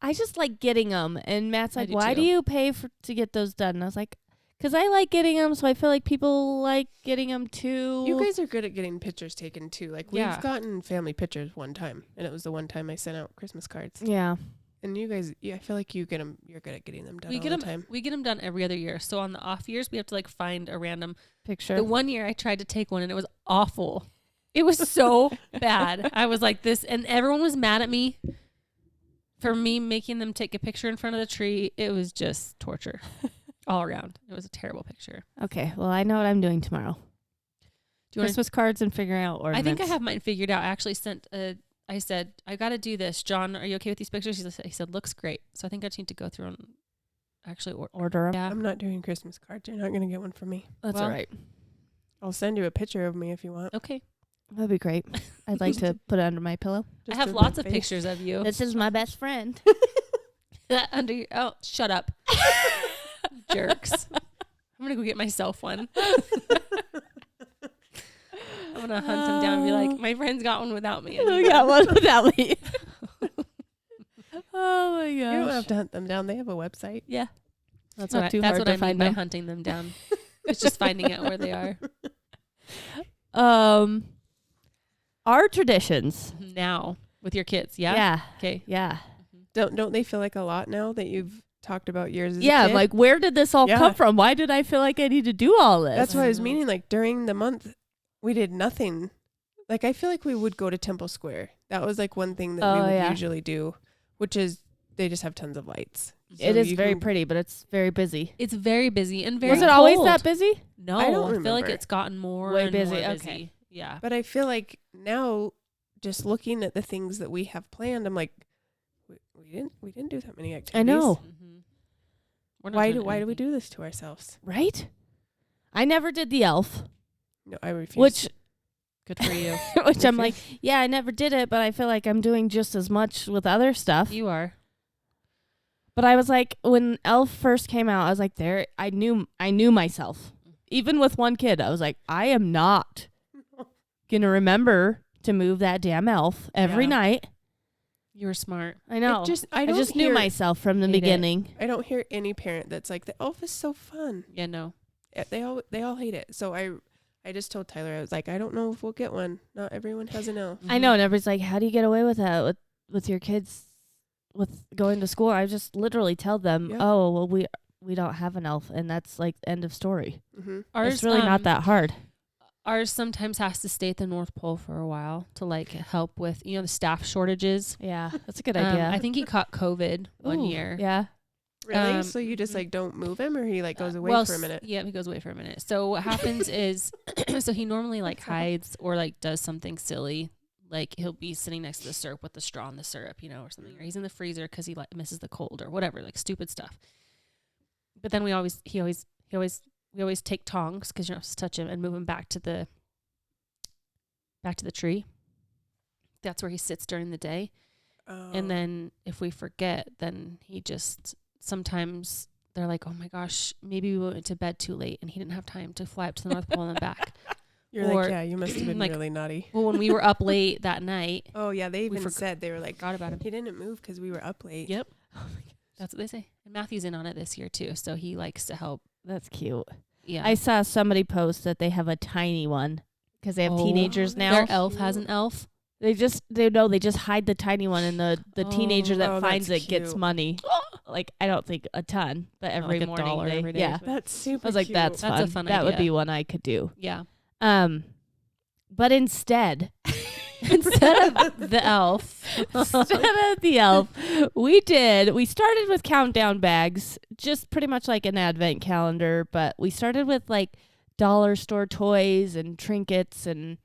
I just like getting them. And Matt's I like, do why too. do you pay to get those done? And I was like, because I like getting them, so I feel like people like getting them too. You guys are good at getting pictures taken too. Like Yeah. we've gotten family pictures one time, and it was the one time I sent out Christmas cards. Yeah. And you guys, yeah, I feel like you get them. You're good at getting them done We all get the them. time. We get them done every other year. So on the off years, we have to like find a random. Picture. The one year I tried to take one and it was awful. It was so bad. I was like this, and everyone was mad at me for me making them take a picture in front of the tree. It was just torture all around. It was a terrible picture. Okay. Well, I know what I'm doing tomorrow. Do you want? Christmas cards and figuring out I ornaments. think I have mine figured out. I actually sent a. I said I got to do this. John, are you okay with these pictures? He said looks great. So I think I just need to go through and actually order 'em. Yeah. I'm not doing Christmas cards. You're not going to get one from me. That's Well, all right. I'll send you a picture of me if you want. Okay. That'd be great. I'd like to put it under my pillow. I Just have with lots my of face. pictures of you. This is my best friend. Under your, oh, shut up. Jerks. I'm going to go get myself one. I'm going to hunt them down and be like, my friend's got one without me. I need We got one without me. Oh my You don't gosh. have to hunt them down. They have a website. Yeah. That's Not what too that's hard what to I mean find by them. hunting them down. It's just finding out where they are. Our traditions. Now with your kids. Yeah. Yeah. Okay. Yeah. Don't they feel like a lot now that you've talked about yours as a Yeah. kid? Like, where did this all Yeah. come from? Why did I feel like I need to do all this? That's I what I was know. meaning. Like during the month, we did nothing. Like I feel like we would go to Temple Square. That was like one thing that we Oh, would yeah. usually do, which is they just have tons of lights. It So is you very can- pretty, but it's very busy. It's very busy and very Was it always cold. that busy? No, I don't feel like remember. it's gotten more Way and busy, more okay. busy. Yeah. But I feel like now, just looking at the things that we have planned, I'm like, we didn't do that many activities. I know. Mm-hmm. We're not Why doing do we anything. do this to ourselves? Right? I never did the elf, No, I refuse. which Good for you. which I'm like, yeah, I never did it, but I feel like I'm doing just as much with other stuff. You are. But I was like, when Elf first came out, I was like, I knew myself. Even with one kid, I was like, I am not gonna remember to move that damn elf every Yeah. night. You were smart. I know. I I don't just knew hear- myself from the Hate it. beginning. I don't hear any parent that's like, the elf is so fun. Yeah, no. They all hate it. So I just told Tyler, I was like, I don't know if we'll get one. Not everyone has an elf. I know, and everybody's like, how do you get away with that with your kids with going to school? I just literally tell them, Yeah. oh, well, we don't have an elf, and that's like end of story. Mm-hmm. Ours, It's really not that hard. Ours sometimes has to stay at the North Pole for a while to like help with, the staff shortages. Yeah, that's a good idea. I think he caught COVID one Ooh, year. Yeah. Really? So you just like don't move him, or he like goes away Well, for a minute? Yeah, he goes away for a minute. So what happens is, so he normally like hides or like does something silly. Like he'll be sitting next to the syrup with the straw in the syrup, or something. Or he's in the freezer because he like misses the cold or whatever, like stupid stuff. But then we always take tongs because you're not supposed to touch him and move him back to the tree. That's where he sits during the day. Oh. And then if we forget, then he just sometimes they're like, oh my gosh, maybe we went to bed too late and he didn't have time to fly up to the North Pole and back. You're or- like, yeah, you must have been like- really naughty. Well, when we were up late that night, Oh yeah, they even forgot- said, they were like, forgot about him. he didn't move because we were up late. Yep. That's what they say. And Matthew's in on it this year too, so he likes to help. That's cute. Yeah. I saw somebody post that they have a tiny one because they have Oh, teenagers now. Their elf has an elf. They just hide the tiny one, and the teenager that Oh, finds that's it gets cute. money. Like, I don't think a ton, but every like morning $1 they, every day yeah. That's super I was like, cute. that's That's fun. a fun That would idea. be one I could do. Yeah. But instead Instead of the elf. instead of the elf, we started with countdown bags, just pretty much like an advent calendar, but we started with like dollar store toys and trinkets and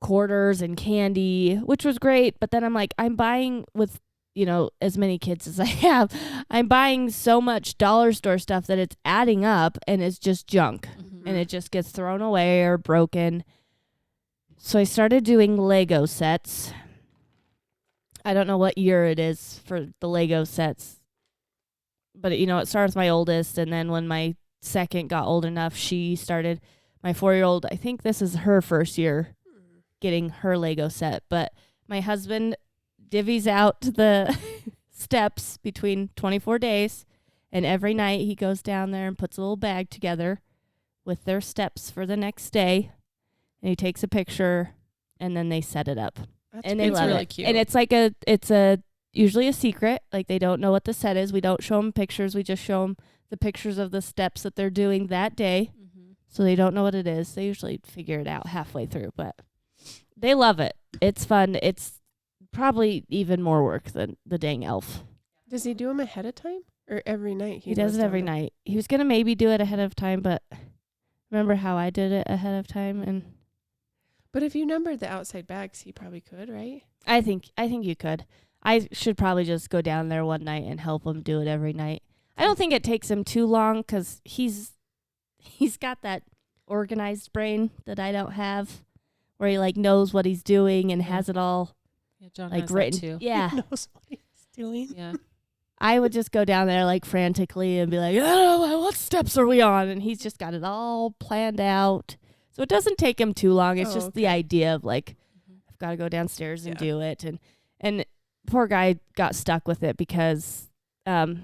quarters and candy, which was great. But then I'm like, I'm buying with, as many kids as I have, I'm buying so much dollar store stuff that it's adding up and it's just junk and it just gets thrown away or broken. So I started doing Lego sets. I don't know what year it is for the Lego sets, but it started with my oldest, and then when my second got old enough, she started. My 4-year-old, I think this is her first year getting her Lego set, but my husband divvies out the steps between 24 days, and every night he goes down there and puts a little bag together with their steps for the next day, and he takes a picture, and then they set it up. That's And they It's love really it. cute. And it's like it's usually a secret. Like, they don't know what the set is. We don't show them pictures. We just show them the pictures of the steps that they're doing that day. So they don't know what it is. They usually figure it out halfway through, but they love it. It's fun. It's probably even more work than the dang elf. Does he do them ahead of time or every night? He does it every night. He was going to maybe do it ahead of time, but remember how I did it ahead of time? And But if you numbered the outside bags, he probably could, right? I think you could. I should probably just go down there one night and help him do it every night. I don't think it takes him too long because he's got that organized brain that I don't have, where he like knows what he's doing and has it all Yeah, John like has written. that too. Yeah, He knows what he's doing. Yeah. I would just go down there like frantically and be like, oh, what steps are we on? And he's just got it all planned out. So it doesn't take him too long. It's Oh, just the idea of like, I've got to go downstairs and Yeah. do it. And poor guy got stuck with it because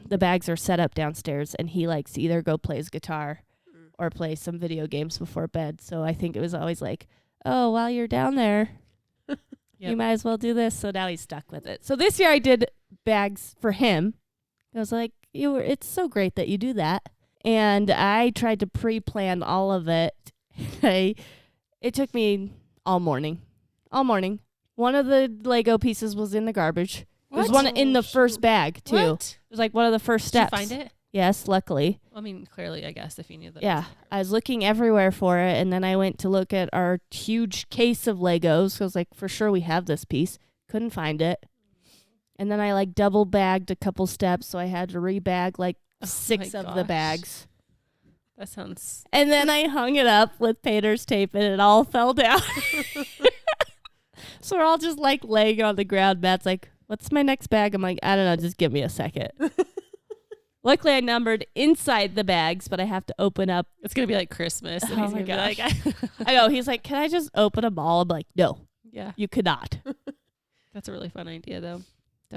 the bags are set up downstairs, and he likes to either go play his guitar or play some video games before bed. So I think it was always like, oh, while you're down there, you might as well do this. So now he's stuck with it. So this year I did bags for him. I was like, it's so great that you do that. And I tried to pre-plan all of it. It took me all morning. One of the Lego pieces was in the garbage. There was one in the first bag, too. What? It was like one of the first steps. Did you find it? Yes, luckily. I mean, clearly, I guess, if you knew that. Yeah, I was looking everywhere for it, and then I went to look at our huge case of Legos. I was like, for sure we have this piece. Couldn't find it. And then I like double bagged a couple steps, so I had to rebag like 6 of the bags. That sounds... And then I hung it up with painter's tape, and it all fell down. So we're all just like laying on the ground. Matt's like, what's my next bag? I'm like, I don't know, just give me a second. Luckily, I numbered inside the bags, but I have to open up. It's going to be like Christmas. And Oh he's my gonna be gosh. like, I know. He's like, can I just open them all? I'm like, no, yeah. you cannot. That's a really fun idea, though.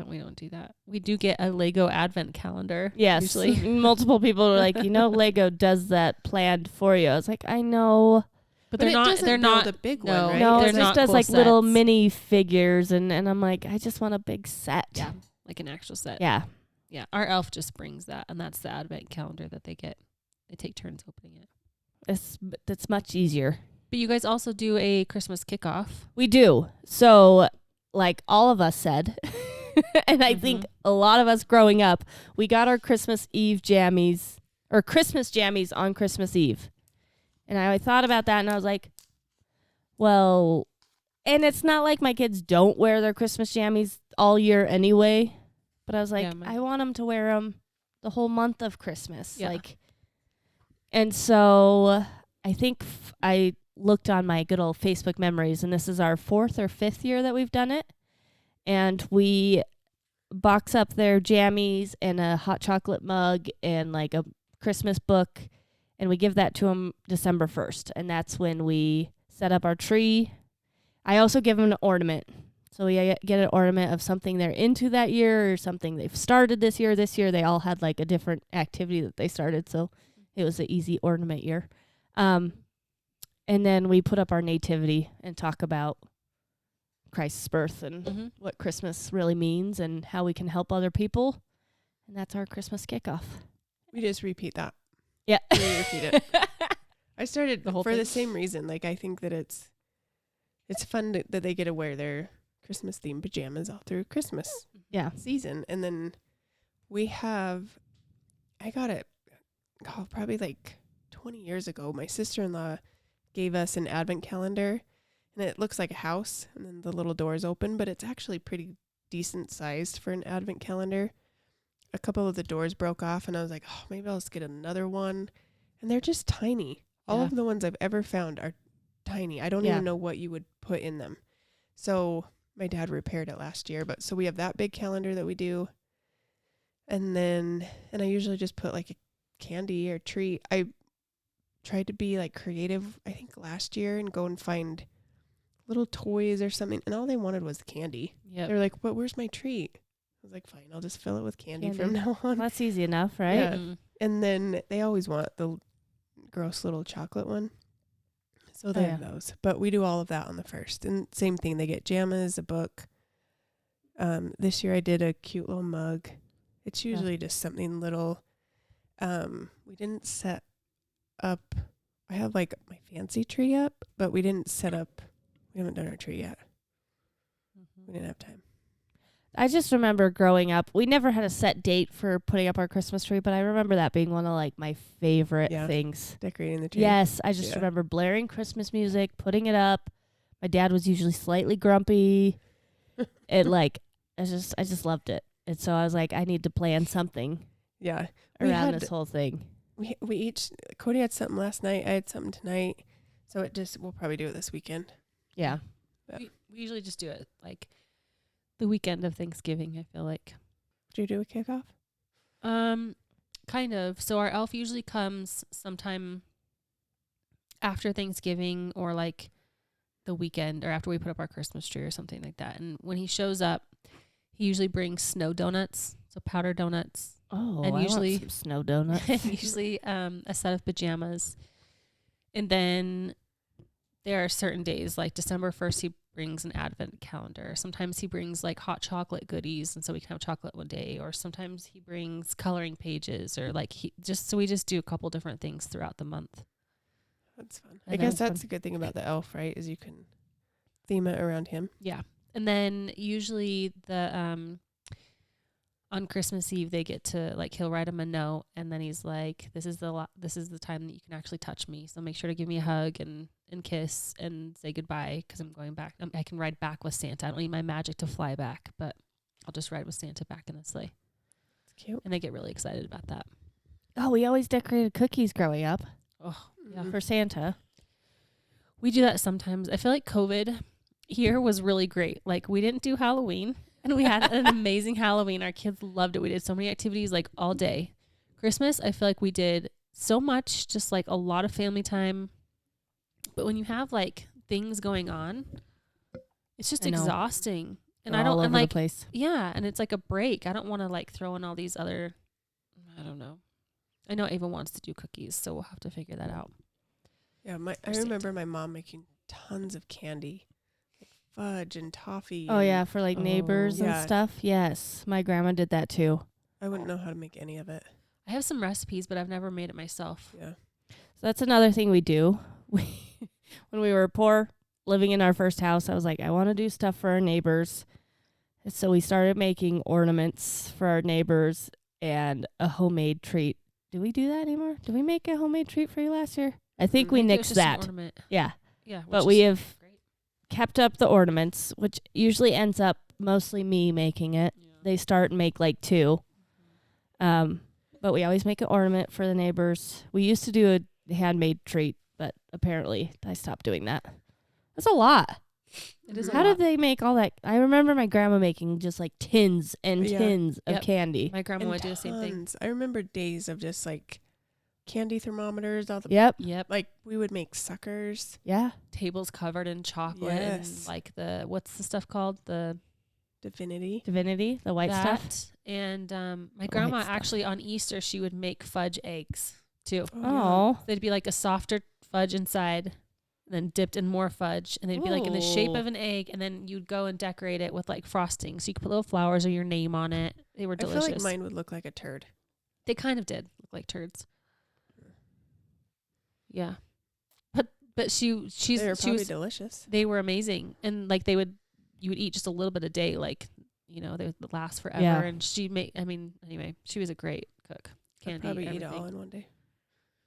We don't do that. We do get a Lego advent calendar. Yes. Usually. Multiple people were like, Lego does that planned for you. I was like, I know. But it doesn't build a big no, one, right? No, they're it not just does cool like little sets. mini figures. And I'm like, I just want a big set. Yeah, like an actual set. Yeah. Yeah, our elf just brings that, and that's the advent calendar that they get. They take turns opening it. That's much easier. But you guys also do a Christmas kickoff. We do. So, like all of us said, and I think a lot of us growing up, we got our Christmas Eve jammies or Christmas jammies on Christmas Eve. And I thought about that, and I was like, well, and it's not like my kids don't wear their Christmas jammies all year anyway. But I was like, I want them to wear them the whole month of Christmas. Yeah. And so I think I looked on my good old Facebook memories, and this is our 4th or 5th year that we've done it. And we box up their jammies and a hot chocolate mug and like a Christmas book, and we give that to them December 1st. And that's when we set up our tree. I also give them an ornament. So we get an ornament of something they're into that year or something they've started this year. This year they all had like a different activity that they started, so it was an easy ornament year. And then we put up our nativity and talk about Christ's birth and what Christmas really means and how we can help other people. And that's our Christmas kickoff. We just repeat that. Yeah. We repeat it. I started The whole for thing? the same reason. Like, I think that it's fun that they get to wear their Christmas themed pajamas all through Christmas Yeah. season. And then I got it probably like 20 years ago. My sister-in-law gave us an advent calendar, and it looks like a house, and then the little doors open, but it's actually pretty decent sized for an advent calendar. A couple of the doors broke off, and I was like, oh, maybe I'll just get another one. And they're just tiny. All of the ones I've ever found are tiny. I don't even know what you would put in them. So my dad repaired it last year, so we have that big calendar that we do. And I usually just put like a candy or treat. I tried to be like creative, I think last year, and go and find little toys or something. And all they wanted was candy. Yeah. They're like, but where's my treat? I was like, fine, I'll just fill it with candy. From now on. That's easy enough, right? Yeah. And then they always want the gross little chocolate one. So they have those. But we do all of that on the 1st. And same thing, they get pajamas, a book. This year I did a cute little mug. It's usually just something little. We didn't set up. I have like my fancy tree up, but we didn't set up. We haven't done our tree yet. We didn't have time. I just remember growing up, we never had a set date for putting up our Christmas tree, but I remember that being one of like my favorite things. Decorating the tree. Yes, I just remember blaring Christmas music, putting it up. My dad was usually slightly grumpy. I just loved it. And so I was like, I need to plan something around this whole thing. We each, Cody had something last night. I had something tonight. So we'll probably do it this weekend. Yeah. We usually just do it like the weekend of Thanksgiving, I feel like. Do you do a kickoff? Kind of. So our elf usually comes sometime after Thanksgiving or like the weekend or after we put up our Christmas tree or something like that. And when he shows up, he usually brings snow donuts So powder donuts. Oh, And I usually- want some snow donuts. And usually a set of pajamas. And then there are certain days, like December 1st, he brings an advent calendar. Sometimes he brings like hot chocolate goodies, and so we can have chocolate one day. Or sometimes he brings coloring pages, or like we just do a couple different things throughout the month. That's fun. I I know. guess that's a good thing about the elf, right? Is you can theme it around him. Yeah. And then usually on Christmas Eve, they get to like, he'll write him a note, and then he's like, this is the time that you can actually touch me. So make sure to give me a hug and kiss and say goodbye, because I'm going back. I can ride back with Santa. I don't need my magic to fly back, but I'll just ride with Santa back in the sleigh. It's cute. And they get really excited about that. Oh, we always decorated cookies growing up Oh, yeah. Mhm. for Santa. We do that sometimes. I feel like COVID here was really great. Like, we didn't do Halloween, and we had an amazing Halloween. Our kids loved it. We did so many activities like all day. Christmas, I feel like we did so much, just like a lot of family time. But when you have like things going on, it's just I know. exhausting. And They're I don't, all and over like, the place. yeah, and it's like a break. I don't want to like throw in all these other, I don't know. I know Ava wants to do cookies, so we'll have to figure that out. Yeah, I Santa. remember my mom making tons of candy, like fudge and toffee. Oh and yeah, for like neighbors and Yeah. stuff. Yes, my grandma did that too. I wouldn't know how to make any of it. I have some recipes, but I've never made it myself. Yeah. So that's another thing we do. When we were poor, living in our first house, I was like, I want to do stuff for our neighbors. And so we started making ornaments for our neighbors and a homemade treat. Do we do that anymore? Did we make a homemade treat for you last year? I think we I think it was nixed just an that. ornament. Yeah. Yeah, But which we is have great. kept up the ornaments, which usually ends up mostly me making it. Yeah. They start and make like 2. But we always make an ornament for the neighbors. We used to do a handmade treat, but apparently I stopped doing that. That's a lot. It is a How lot. did they make all that? I remember my grandma making just like tins and Yeah. tins of Yep. candy. My grandma And would do the same thing. tons. I remember days of just like candy thermometers. All the Yep. Yep. like we would make suckers, Yeah. Tables covered in chocolate and Yes. like what's the stuff called? The Divinity. Divinity, the white that. stuff. And my white grandma stuff. actually on Easter she would make fudge eggs too. Oh. They'd be like a softer fudge inside, and then dipped in more fudge, and they'd be like in the shape Ooh. of an egg, and then you'd go and decorate it with like frosting. So you could put little flowers or your name on it. They were I delicious. feel like mine would look like a turd. They kind of did look like turds. Yeah. But They were she probably was delicious. they were amazing, and like you would eat just a little bit a day, like they would last forever. Yeah. And anyway, she was a great cook. I'd Candy, probably eat everything. it all in one day.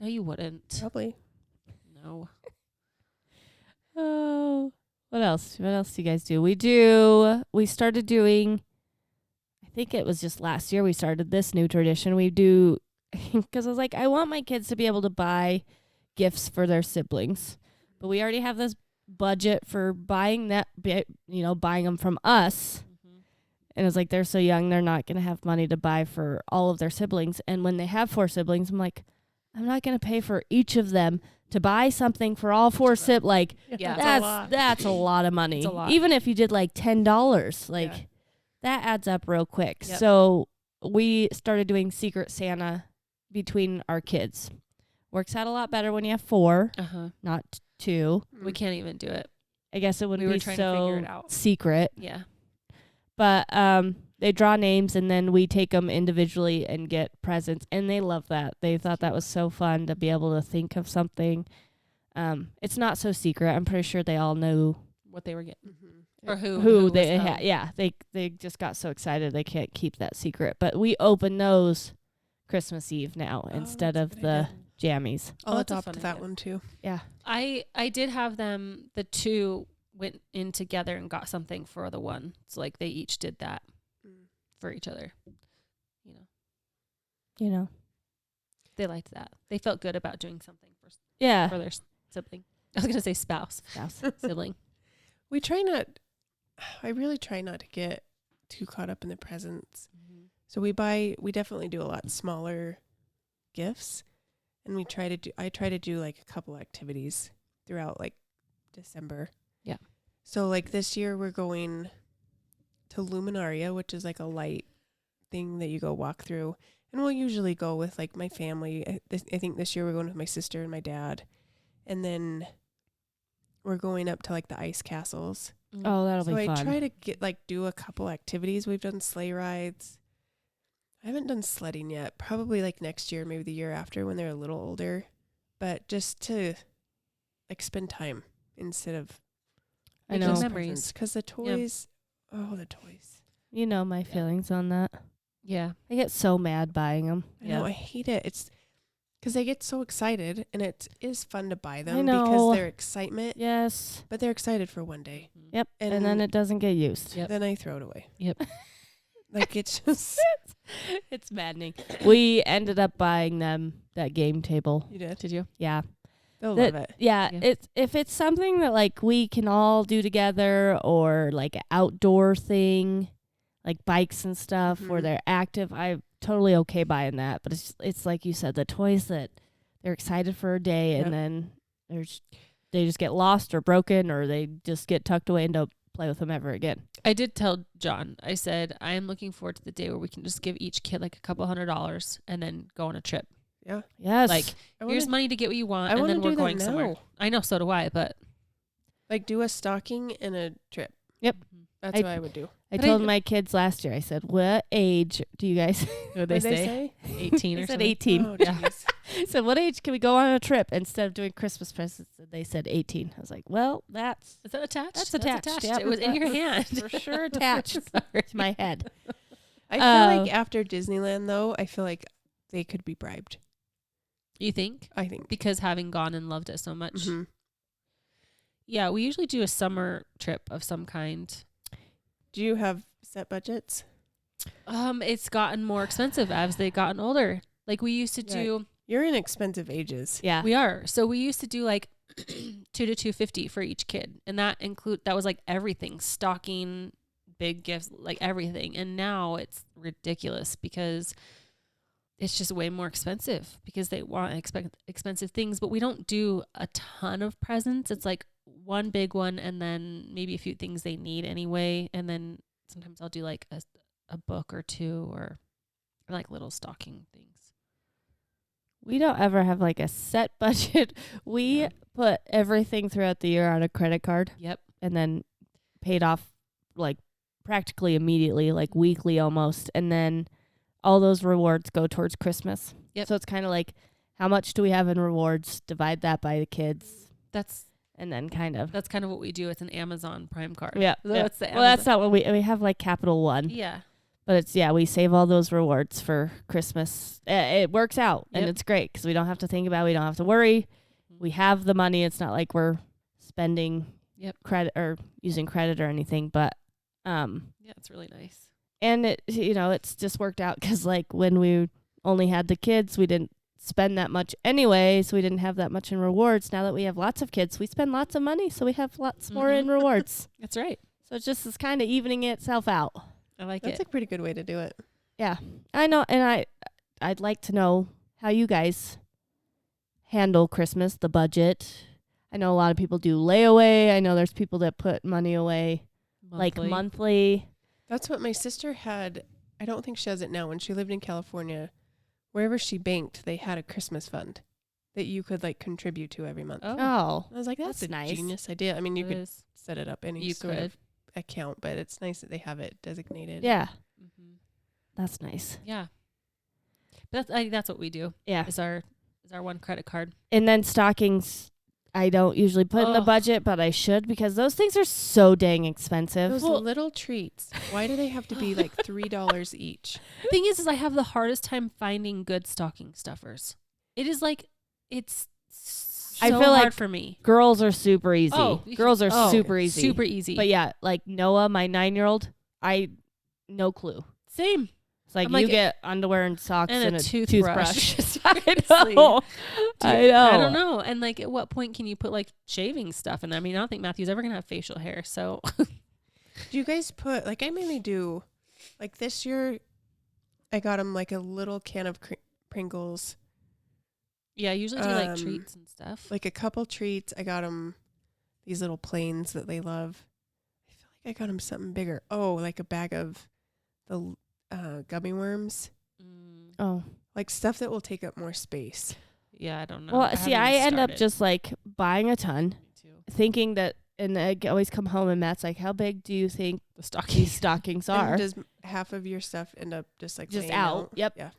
No, you wouldn't. Probably. No. Oh. What else? What else do you guys do? We started doing, I think it was just last year we started this new tradition. We do, because I was like, I want my kids to be able to buy gifts for their siblings. But we already have this budget for buying buying them from us. And it's like, they're so young, they're not going to have money to buy for all of their siblings. And when they have 4 siblings, I'm like, I'm not going to pay for each of them to buy something for all 4 siblings. Like, Yeah. that's a lot of money. It's a lot. Even if you did like $10, like Yeah. that adds up real quick. Yep. So we started doing Secret Santa between our kids. Works out a lot better when you have 4, not 2. We can't even do it. I guess it would We were be trying to figure so it out. secret. Yeah. But they draw names and then we take them individually and get presents. And they love that. They thought that was so fun to be able to think of something. It's not so secret. I'm pretty sure they all know What they were getting. Mhm. Or who who was they whom. yeah, they just got so excited they can't keep that secret. But we open those Christmas Eve now Oh, instead that's a of good the idea. jammies. I'll that's a adopt fun that idea. one too. Yeah. I did have them, the 2 went in together and got something for the one. So like they each did that for each other. You know. They liked that. They felt good about doing something for Yeah. their sibling. I was going to say spouse, Spouse. sibling. I really try not to get too caught up in the presents. So we definitely do a lot smaller gifts, and I try to do like a couple activities throughout like December. Yeah. So like this year we're going to Luminaria, which is like a light thing that you go walk through. And we'll usually go with like my family. I think this year we're going with my sister and my dad. And then we're going up to like the ice castles. Oh, that'll So be I fun. try to do a couple activities. We've done sleigh rides. I haven't done sledding yet. Probably like next year, maybe the year after when they're a little older. But just to like spend time instead of I Making know. memories. because the toys. Oh, the toys. You know my feelings on that. Yeah. I get so mad buying them. I know. Yeah. I hate it. It's because they get so excited, and it is fun to buy them know. because they're excitement. Yes. But they're excited for one day. Yep. And, then it doesn't get used. Yep. Then I throw it away. Yep. Like it's just It's maddening. We ended up buying them that game table. you did. Did you? Yeah. They'll That- love it. Yeah, Yeah. it's if it's something that like we can all do together or like an outdoor thing, like bikes and stuff where Mhm. they're active, I'm totally okay buying that. But it's like you said, the toys that they're excited for a day Yep. and then they just get lost or broken or they just get tucked away and don't play with them ever again. I did tell John, I said, I am looking forward to the day where we can just give each kid like a couple $100 and then go on a trip. Yeah. Yes. Like, I here's wanna, money to get what you want, I and wanna then do we're that going somewhere. now. I know, so do I, but Like do a stocking and a trip. That's I- what I would do. I but I- told my kids last year, I said, what age do you guys what What'd they say? 18 I or said something. 18. Oh, Yeah. jeez. I said, what age can we go on a trip instead of doing Christmas presents? And they said 18. I was like, well, that's Is that attached? That's attached, yep. It was in your hand. for sure attached Sorry. to my head. I feel like after Disneyland, though, I feel like they could be bribed. You think? I think. Because having gone and loved it so much. Mhm. Yeah, we usually do a summer trip of some kind. Do you have set budgets? It's gotten more expensive as they've gotten older. Like we used to Yeah. do, You're in expensive ages. Yeah. we are. So we used to do like $200 to $250 for each kid, and that was like everything, stocking, big gifts, like everything. And now it's ridiculous because it's just way more expensive because they want expensive things. But we don't do a ton of presents. It's like one big one, and then maybe a few things they need anyway. And then sometimes I'll do like a book or two, or like little stocking things. We don't ever have like a set budget. We Yeah. put everything throughout the year on a credit card Yep. and then paid off like practically immediately, like weekly almost. And then all those rewards go towards Christmas. Yep. So it's kind of like, how much do we have in rewards? Divide that by the kids. That's And then kind of. kind of what we do. It's an Amazon Prime card. Yeah. So yeah. it's the Well, that's Amazon- not what we have like Capital One. Yeah. But it's, yeah, we save all those rewards for Christmas. It works out and Yep. it's great because we don't have to think about it. We don't have to worry. We have the money. It's not like we're spending Yep. credit or using credit or anything. But, Yeah, it's really nice. and it, you know, it's just worked out because like when we only had the kids, we didn't spend that much anyway. So we didn't have that much in rewards. Now that we have lots of kids, we spend lots of money. So we have lots more in Mhm. rewards. That's right. So it just is kind of evening itself out. I like That's it. a pretty good way to do it. Yeah, I know, and I'd like to know how you guys handle Christmas, the budget. I know a lot of people do layaway. I know there's people that put money away like monthly. That's what my sister had. I don't think she has it now. When she lived in California, wherever she banked, they had a Christmas fund that you could like contribute to every month. Oh, Oh, I was like, that's That's a nice. genius idea. I mean, you it could is. set it up any You sort could. of account, but it's nice that they have it designated. yeah, Mhm. that's nice. Yeah. But I think that's what we do. Yeah, Is our one credit card. and then stockings, I don't usually put in the Ugh. budget, but I should because those things are so dang expensive. Those Well- little treats. Why do they have to be like $3 each? The thing is I have the hardest time finding good stocking stuffers. It is like it's so I feel hard like for me. Girls are super easy. You Girls can- are super easy. Super easy. But yeah, like Noah, my 9-year-old, no clue. Same. It's like I'm like, you get underwear and socks and and a a toothbrush. I Seriously. know. Do you- I know. I don't know. And like, at what point can you put like shaving stuff in there? I mean, I don't think Matthew's ever gonna have facial hair. So Do you guys put, like I mainly do, like this year, I got him like a little can of Pringles, yeah, I usually do like Um, treats and stuff. like a couple treats. I got him these little planes that they love. I feel like I got him something bigger. Oh, like a bag of the gummy worms, Oh. like stuff that will take up more space. Yeah, I don't know. Well, see, I haven't end up started. just like buying a ton, Me too. thinking that, and I always come home and Matt's like, how big do you think The stocking. these stockings are? And does half of your stuff end up just like Just laying out. Yep. Yeah.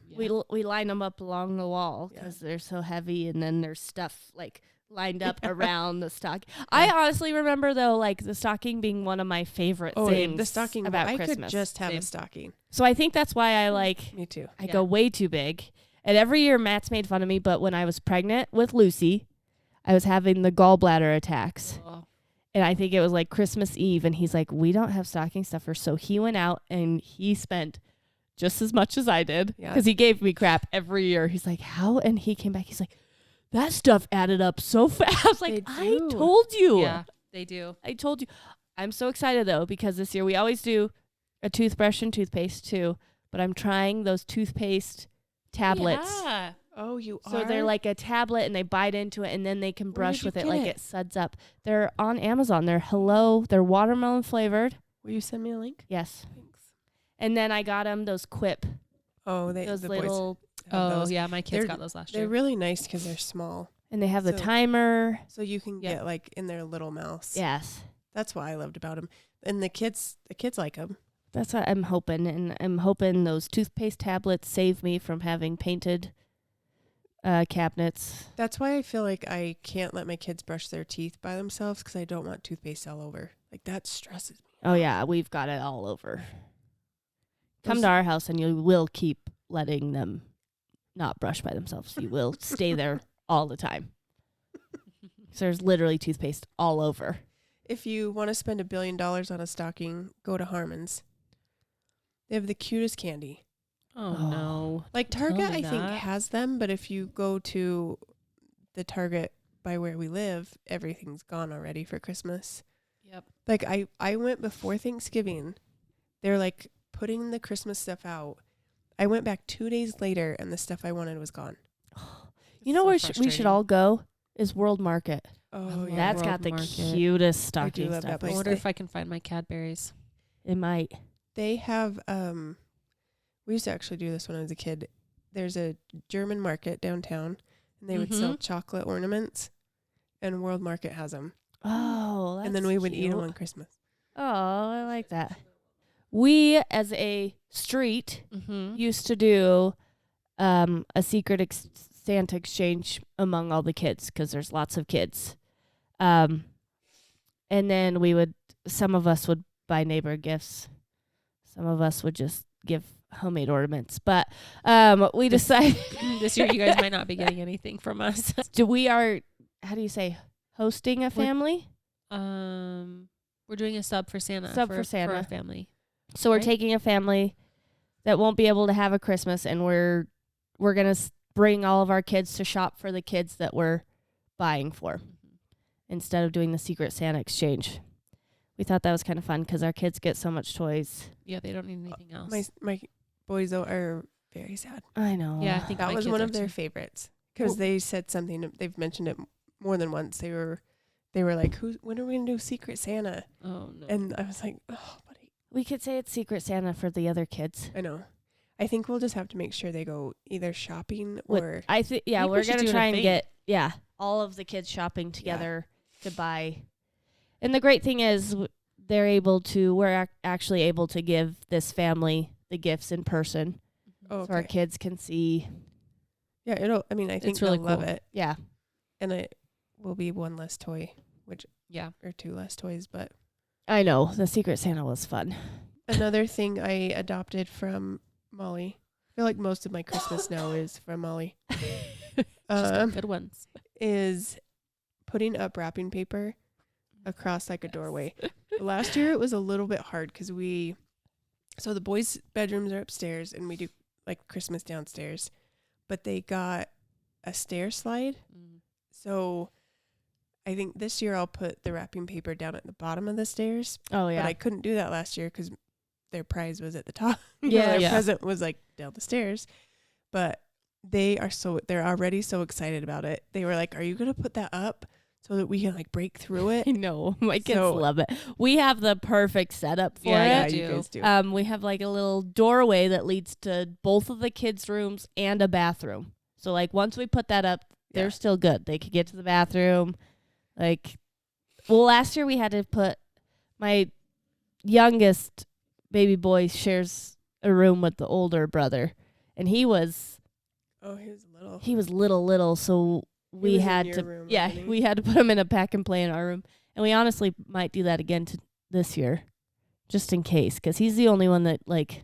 We line them up along the wall Yeah. because they're so heavy, and then there's stuff like lined up around the stock. I honestly remember though, like the stocking being one of my favorite things. The stocking about I Christmas. could just have Same. a stocking. So I think that's why I like Me too. I Yeah. go way too big. And every year Matt's made fun of me, but when I was pregnant with Lucy, I was having the gallbladder attacks. Oh. And I think it was like Christmas Eve, and he's like, we don't have stocking stuffers. So he went out and he spent just as much as I did Yeah. because he gave me crap every year. He's like, how? And he came back. He's like, that stuff added up so fast. I was like, They I do. told you. Yeah, they do. I told you. I'm so excited, though, because this year we always do a toothbrush and toothpaste, too. But I'm trying those toothpaste tablets. Yeah. Oh, you are? So they're like a tablet, and they bite into it, and then they can Where brush did you with it get like it? it suds up. They're on Amazon. They're watermelon flavored. Will you send me a link? Yes. Thanks. And then I got them those Quip, Oh, those the boys little, have Oh, those. yeah. My kids They're- got those last They're year. really nice because they're small. and they have the So- timer. So you can Yeah. get like in their little mouths. Yes. That's what I loved about them. And the kids like them. That's what I'm hoping. And I'm hoping those toothpaste tablets save me from having painted cabinets. That's why I feel like I can't let my kids brush their teeth by themselves because I don't want toothpaste all over. Like that stresses me. Oh, yeah. We've got it all over. Come Those- to our house, and you will keep letting them not brush by themselves. You will stay there all the time. So there's literally toothpaste all over. If you want to spend $1 billion on a stocking, go to Harmon's. They have the cutest candy. Oh, Oh. no. Like Tell Target, me I think, that. has them, but if you go to the Target by where we live, everything's gone already for Christmas. Yep. Like I went before Thanksgiving. They're like putting the Christmas stuff out. I went back 2 days later, and the stuff I wanted was gone. You know So where we should frustrating. all go? Is World Market. Oh, love yeah. That's World got the Market. cutest stocking love that stuff. place. I wonder if I can find my Cadberries. It might. They have we used to actually do this when I was a kid. There's a German market downtown, and they would sell Mhm. chocolate ornaments, and World Market has them. Oh, that's And then we would eat them cute. on Christmas. Oh, I like that. We, as a street, Mm-hmm. used to do a secret Santa exchange among all the kids because there's lots of kids. And then some of us would buy neighbor gifts. Some of us would just give homemade ornaments. But we decided This year, you guys might not be getting anything from us. how do you say, hosting a We're- Family? We're doing a sub for Santa. Sub for Santa. For our family. So we're Right. taking a family that won't be able to have a Christmas, and we're gonna bring all of our kids to shop for the kids that we're buying for instead of doing the secret Santa exchange. We thought that was kind of fun because our kids get so much toys. Yeah, they don't need anything else. My boys though are very sad. I know. Yeah, I think That my was kids one are of their too. favorites because Well- they said something. They've mentioned it more than once. They were like, when are we gonna do Secret Santa? Oh no. And I was like, oh, buddy. We could say it's secret Santa for the other kids. I know. I think we'll just have to make sure they go either shopping With- or I think think we we're should gonna do it a try and thing. get all of the kids shopping together to buy. And the great thing is we're actually able to give this family the gifts in person, oh, so our okay. kids can see. Yeah, I mean, I think really they'll love cool. it, Yeah. and it will be one less toy, Yeah. or two less toys. But I know the Secret Santa was fun. another thing I adopted from Molly. I feel like most of my Christmas now is from Molly. She's got Um, good ones. is putting up wrapping paper across like a doorway. Last year it was a little bit hard because so the boys' bedrooms are upstairs and we do like Christmas downstairs, but they got a stair slide. Mm. So I think this year I'll put the wrapping paper down at the bottom of the stairs, Oh but yeah. I couldn't do that last year because their prize was at the top. Yeah. Their Yeah. present was like down the stairs, but they're already so excited about it. They were like, "Are you gonna put that up so that we can like break through it. I know. My kids So- love it. We have the perfect setup for Yeah, it. you you do. guys do. We have like a little doorway that leads to both of the kids' rooms and a bathroom. So like once we put that up, they're Yeah. still good. They could get to the bathroom. Like, well, last year we had to put my youngest baby boy shares a room with the older brother, and he was Oh, he was little. little, so we was in had your to room, yeah, wasn't he? we had to put him in a pack and play in our room. And we honestly might do that again this year, just in case, because he's the only one that like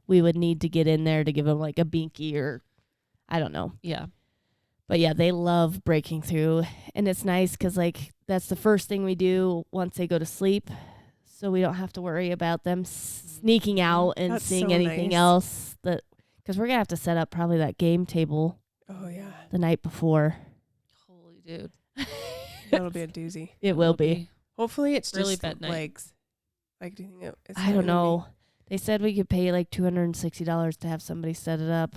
we would need to get in there to give him like a binky or I don't know. Yeah. But yeah, they love breaking through, and it's nice because like that's the first thing we do once they go to sleep, so we don't have to worry about them sneaking out and That's seeing so anything nice. else. That because we're gonna have to set up probably that game table Oh yeah, the night before. Holy dude. that'll be a doozy. It will be. Hopefully, it's Really just bad night. legs. Like, do you think it's I don't know. They said we could pay like $260 to have somebody set it up.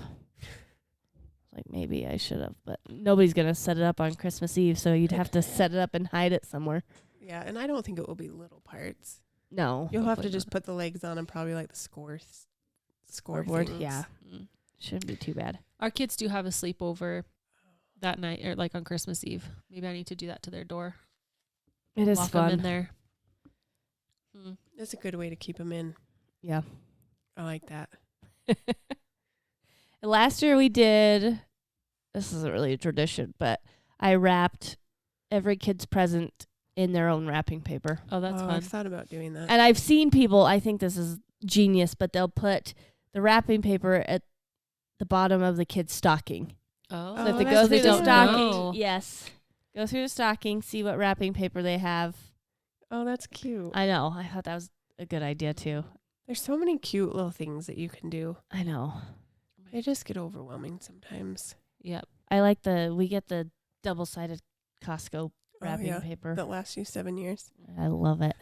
Like maybe I should have, but nobody's gonna set it up on Christmas Eve, so you'd have to set it up and hide it somewhere. Yeah, and I don't think it will be little parts. No, You'll have to Hopefully just not. put the legs on and probably like the score scoreboard. things. Yeah, Mm. shouldn't be too bad. Our kids do have a sleepover that night, or like on Christmas Eve. Maybe I need to do that to their door. It is Lock 'em in fun. there. Mm. That's a good way to keep them in. Yeah. I like that. Last year we did. This isn't really a tradition, but I wrapped every kid's present in their own wrapping paper. Oh, that's fun. I've thought about doing that. And I've seen people, I think this is genius, but they'll put the wrapping paper at the bottom of the kid's stocking. Oh, So if Oh, they that's go a through good the idea. stocking, No. yes, go through the stocking, see what wrapping paper they have. Oh, that's cute. I know. I thought that was a good idea too. There's so many cute little things that you can do. I know. They just get overwhelming sometimes. Yep. I like we get the double-sided Costco wrapping yeah. paper. That lasts you 7 years. I love it.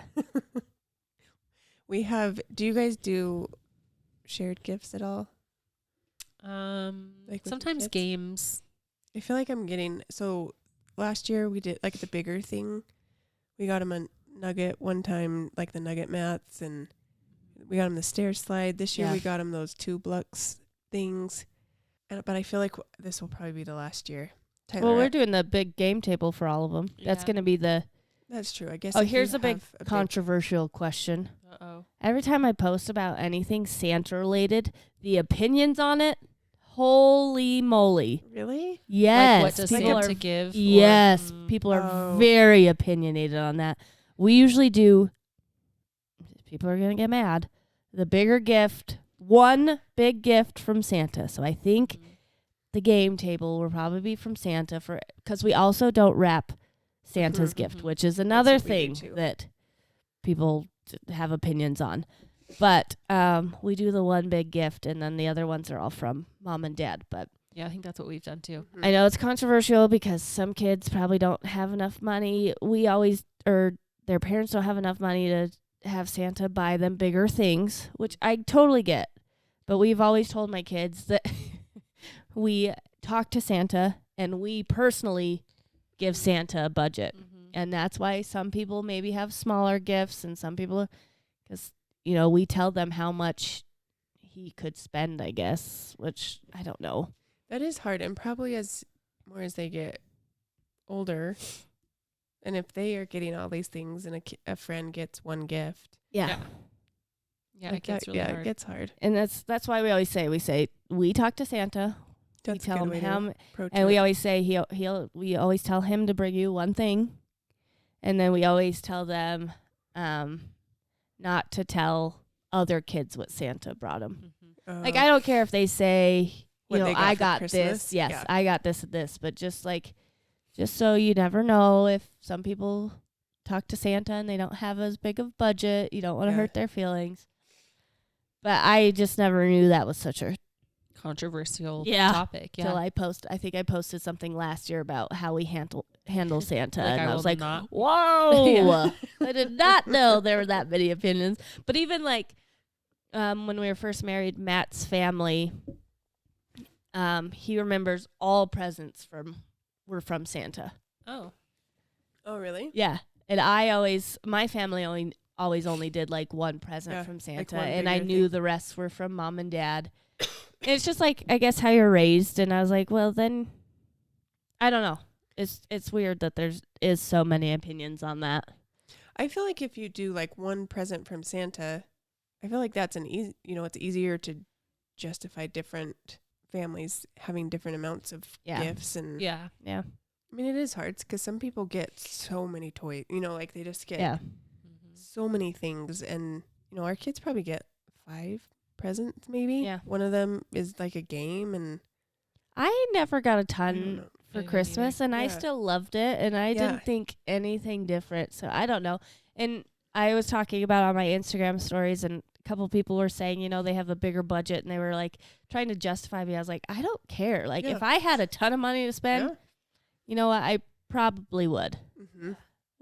We have. Do you guys do shared gifts at all? Like with your Sometimes kids? games. I feel like I'm getting. So last year we did like the bigger thing. We got him a nugget one time, like the nugget mats, and we got him the stair slide. This year Yeah. we got him those Tubelux things. But I feel like this will probably be the last year. Tyler, Well, we're doing the big game table for all of them. That's Yeah. going to be the that's true. I guess. Oh, if you here's a big have controversial question. Uh-oh. Every time I post about anything Santa related, the opinions on it, holy moly. Really? Yes. Like what does he people get are to give? or- Yes, Mm. people are Oh. very opinionated on that. We usually do, people are going to get mad, the bigger gift, one big gift from Santa. So I think Mm. the game table will probably be from Santa because we also don't wrap Santa's Mhm, gift, mhm. which is another what we do thing too. that people have opinions on. But we do the one big gift, and then the other ones are all from mom and dad. But Yeah, I think that's what we've done too. Mm-hmm. I know it's controversial because some kids probably don't have enough money. Their parents don't have enough money to have Santa buy them bigger things, which I totally get. But we've always told my kids that we talk to Santa and we personally give Santa a budget. Mm-hmm. And that's why some people maybe have smaller gifts and some people, because, we tell them how much he could spend, I guess, which I don't know. That is hard, and probably as they get older, and if they are getting all these things, and a friend gets one gift, Yeah. Yeah, like it gets that- really yeah, hard. it gets hard. And that's why we always say we talk to Santa. That's we tell a good way him how, to approach and we it. always say we always tell him to bring you one thing, and then we always tell them not to tell other kids what Santa brought them. Mhm. Like I don't care if they say, What they got I for got Christmas? this. Yes, Yeah. I got this and this, but just so you never know, if some people talk to Santa and they don't have as big of budget, you don't want to Yeah. hurt their feelings. But I just never knew that was such a Controversial Yeah. topic. Yeah. till I posted something last year about how we handle Santa, Like, and I I will was like, not- whoa, Yeah. I did not know there were that many opinions. But even when we were first married, Matt's family, he remembers all presents were from Santa. Oh. Oh, really? Yeah. And my family always only did like one present Yeah, from like Santa, one and I bigger knew thing. the rest were from mom and dad. And it's just like, I guess how you're raised. And I was like, well, then I don't know. It's weird that is so many opinions on that. I feel like if you do like one present from Santa, I feel like that's it's easier to justify different families having different amounts of Yeah. gifts. And Yeah. Yeah. I mean, it is hard because some people get so many toys, like they just get Yeah. so many things. And, our kids probably get 5 presents maybe. Yeah. One of them is like a game, and I never got a I don't ton know. for Me Christmas, and I Yeah. still loved it, and I Yeah. didn't think anything different. So I don't know. And I was talking about on my Instagram stories, and a couple people were saying, they have a bigger budget, and they were like trying to justify me. I was like, I don't care. Like, Yeah. if I had a ton of money to spend, Yeah. you know what? I probably would. Mm-hmm.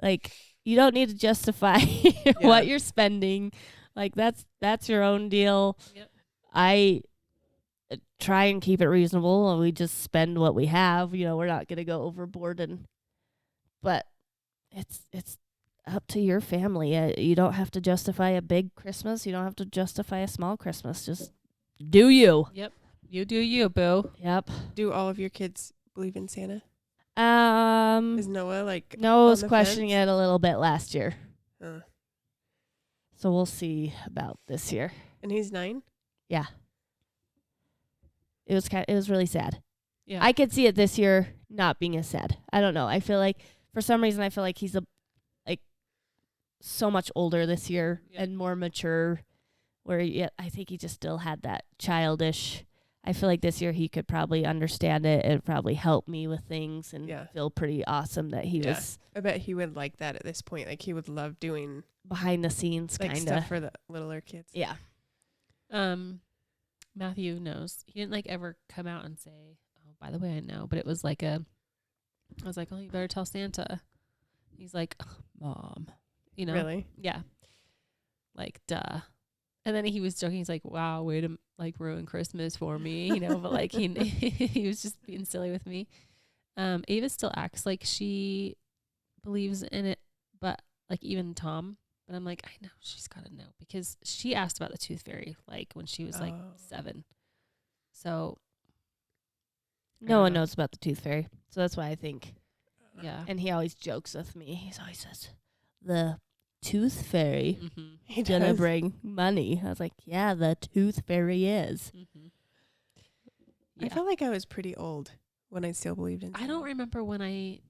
Like, you don't need to justify what you're spending. Like, that's your own deal. Yep. I try and keep it reasonable, and we just spend what we have. We're not going to go overboard, but it's up to your family. You don't have to justify a big Christmas. You don't have to justify a small Christmas. Just do you. Yep. You do you, boo. Yep. Do all of your kids believe in Santa? Is Noah like Noah was on the questioning fence? it a little bit last year, Uh, so we'll see about this year. and he's 9? Yeah. It was really sad. Yeah. I could see it this year not being as sad. I don't know. I feel like for some reason he's so much older this year Yeah. and more mature, where I think he just still had that childish. I feel like this year he could probably understand it and probably help me with things and Yeah. feel pretty awesome that he Yeah. was I bet he would like that at this point. Like he would love doing behind the scenes like kind stuff of. for the littler kids. Yeah. Matthew knows. He didn't like ever come out and say, "Oh, by the way, I know," but it was like I was like, "Oh, you better tell Santa." He's like, "Mom," Really? Yeah. Like, duh. And then he was joking. He's like, "Wow, way to like ruin Christmas for me," but like he was just being silly with me. Ava still acts like she believes in it, but like even Tom. But I'm like, I know she's got to know because she asked about the tooth fairy like when she was like Oh. 7. So No one know. knows about the tooth fairy, so that's why I think. yeah. And he always jokes with me. He always says, "The tooth fairy Mm-hmm. He gonna does. bring money." I was like, "Yeah, the tooth fairy is." Mm-hmm. I felt like I was pretty old when I still believed in I Santa. don't remember when I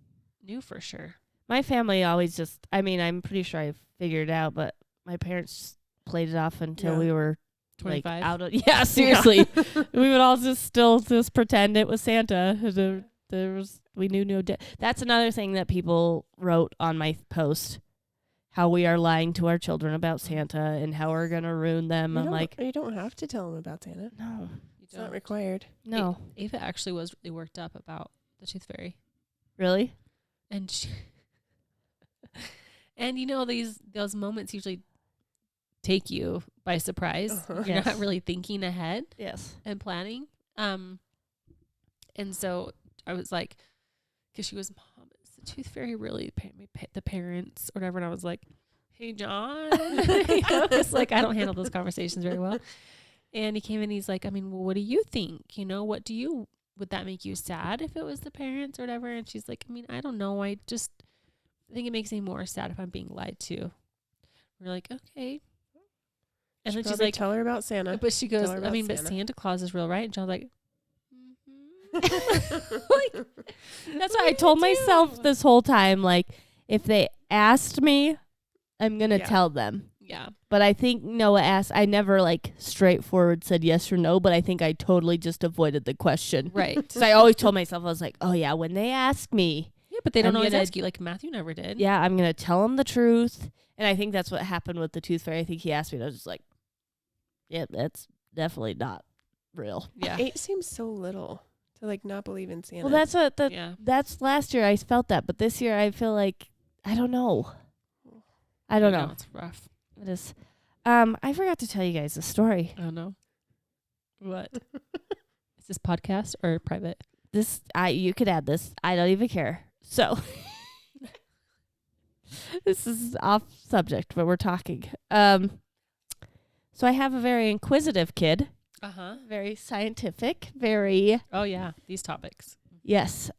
knew for sure. My family always just, I'm pretty sure I figured it out, but my parents played it off until Yeah. we were 25. like out of, yeah, seriously. We would all still pretend it was Santa. We knew no, that's another thing that people wrote on my post, how we are lying to our children about Santa and how we're going to ruin them. I'm like, you don't have to tell them about Santa. no, You It's not don't. required. no, Ava actually was really worked up about the tooth fairy. really? And she and those moments usually take you by surprise. Uh-huh. You're Yes. not really thinking ahead Yes. and planning. And so I was like, because she was, "Mom, is the tooth fairy really the parents or whatever?" And I was like, "Hey, John," it's like I don't handle those conversations very well. And he came in, he's like, "I mean, well, what do you think? Would that make you sad if it was the parents or whatever?" And she's like, "I mean, I don't know. I think it makes me more sad if I'm being lied to." We're like, "Okay." And then she's Probably like, tell her about Santa. but she goes, her "I about mean, but Santa." Santa Claus is real, right?" And John's like, Like, that's what I do told you myself do? this whole time. Like, if they asked me, I'm going to Yeah. tell them. "Yeah, But I think Noah asked, I never like straightforward said yes or no, but I think I totally just avoided the question. right." So I always told myself, I was like, oh yeah, when they ask me, Yeah, but they don't I'm always gonna- ask you. Like Matthew never did. yeah, I'm going to tell them the truth. And I think that's what happened with the tooth fairy. I think he asked me and I was just like, yeah, that's definitely not real. Yeah. 8 seems so little to like not believe in Santa. Well, that's what Yeah. that's last year I felt that, but this year I feel like, I don't know. I don't know. It's rough. It is. I forgot to tell you guys a story. I don't know. What? Is this podcast or private? You could add this. I don't even care. So This is off subject, but we're talking. So I have a very inquisitive kid, Uh-huh. very scientific, very Oh, yeah. These topics. yes.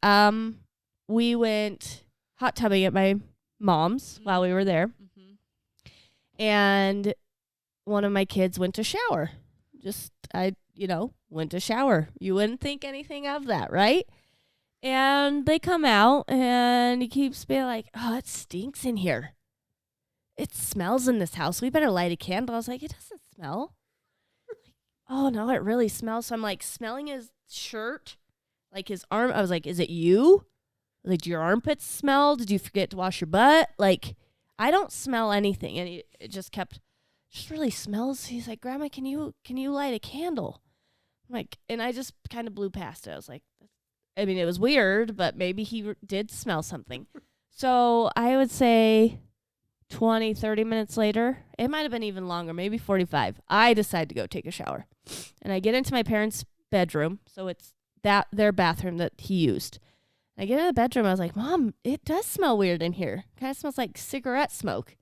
We went hot tubbing at my mom's while we were there, Mm-hmm. and one of my kids went to shower. Went to shower. You wouldn't think anything of that, right? And they come out, and he keeps being like, "Oh, it stinks in here. It smells in this house. We better light a candle." I was like, "It doesn't smell." Oh, no, it really smells. So I'm like smelling his shirt, like his arm. I was like, "Is it you? Like, do your armpits smell? Did you forget to wash your butt?" Like, I don't smell anything. And it just really smells. He's like, "Grandma, can you light a candle?" I'm like, and I just kind of blew past it. I was like, I mean, it was weird, but maybe he did smell something. So I would say 20, 30 minutes later, it might have been even longer, maybe 45, I decide to go take a shower. And I get into my parents' bedroom. So it's their bathroom that he used. I get in the bedroom. I was like, "Mom, it does smell weird in here. Kind of smells like cigarette smoke."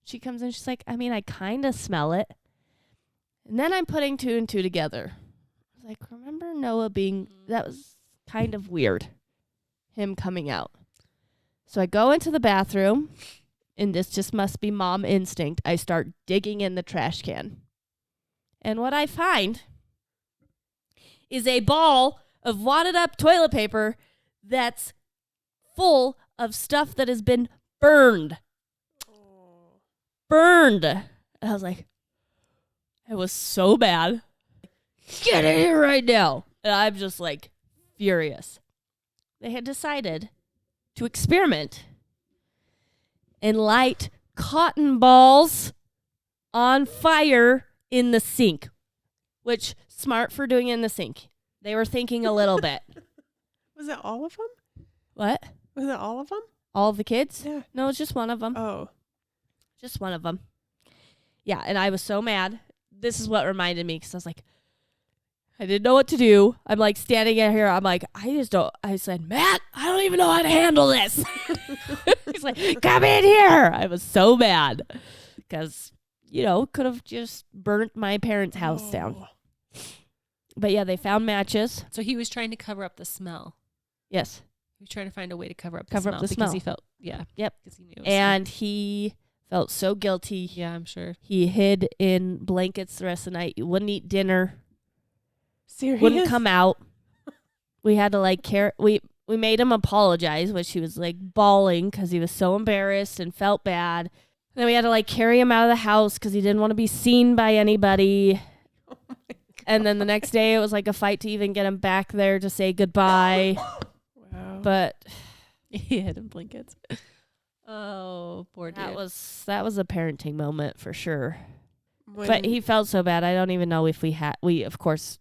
She comes in. She's like, "I mean, I kind of smell it." And then I'm putting two and two together. I was like, remember Noah that was kind of weird, him coming out. So I go into the bathroom, and this just must be mom instinct. I start digging in the trash can. And what I find is a ball of wadded up toilet paper that's full of stuff that has been burned. Burned. And I was like, it was so bad. Get in here right now. And I'm just like furious. They had decided to experiment and light cotton balls on fire in the sink, which smart for doing it in the sink. They were thinking a little bit. Was it all of them? What? Was it all of them? All of the kids? Yeah. No, it's just one of them. Oh. Just one of them. Yeah, and I was so mad. This is what reminded me, because I was like, I didn't know what to do. I'm like standing in here. I'm like, I said, "Matt, I don't even know how to handle this." He's like, "Come in here." I was so mad because, could have just burnt my parents' house down. But yeah, they found matches. So he was trying to cover up the smell. Yes. He was trying to find a way to cover up the Cover up smell. the because smell. he felt, yeah. Yep. Because he knew it was And he felt so guilty. yeah, I'm sure. He hid in blankets the rest of the night. He wouldn't eat dinner. Serious? Wouldn't come out. We had to we made him apologize, which he was like bawling because he was so embarrassed and felt bad. And then we had to carry him out of the house because he didn't want to be seen by anybody. Oh my God. And then the next day it was like a fight to even get him back there to say goodbye. Wow. But He hid in blankets. Oh, poor dude. that was a parenting moment for sure. When- But he felt so bad. I don't even know if we of course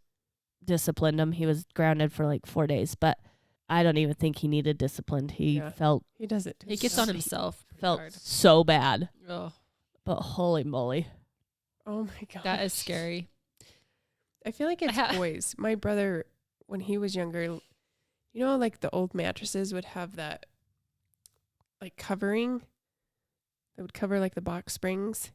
disciplined him. He was grounded for like 4 days, but I don't even think he needed disciplined. He Yeah. felt he does it. To He gets himself. on himself. pretty felt hard. so bad. Oh, But holy moly. Oh my God. that is scary. I feel like it's boys. My brother, when he was younger, like the old mattresses would have that covering that would cover like the box springs,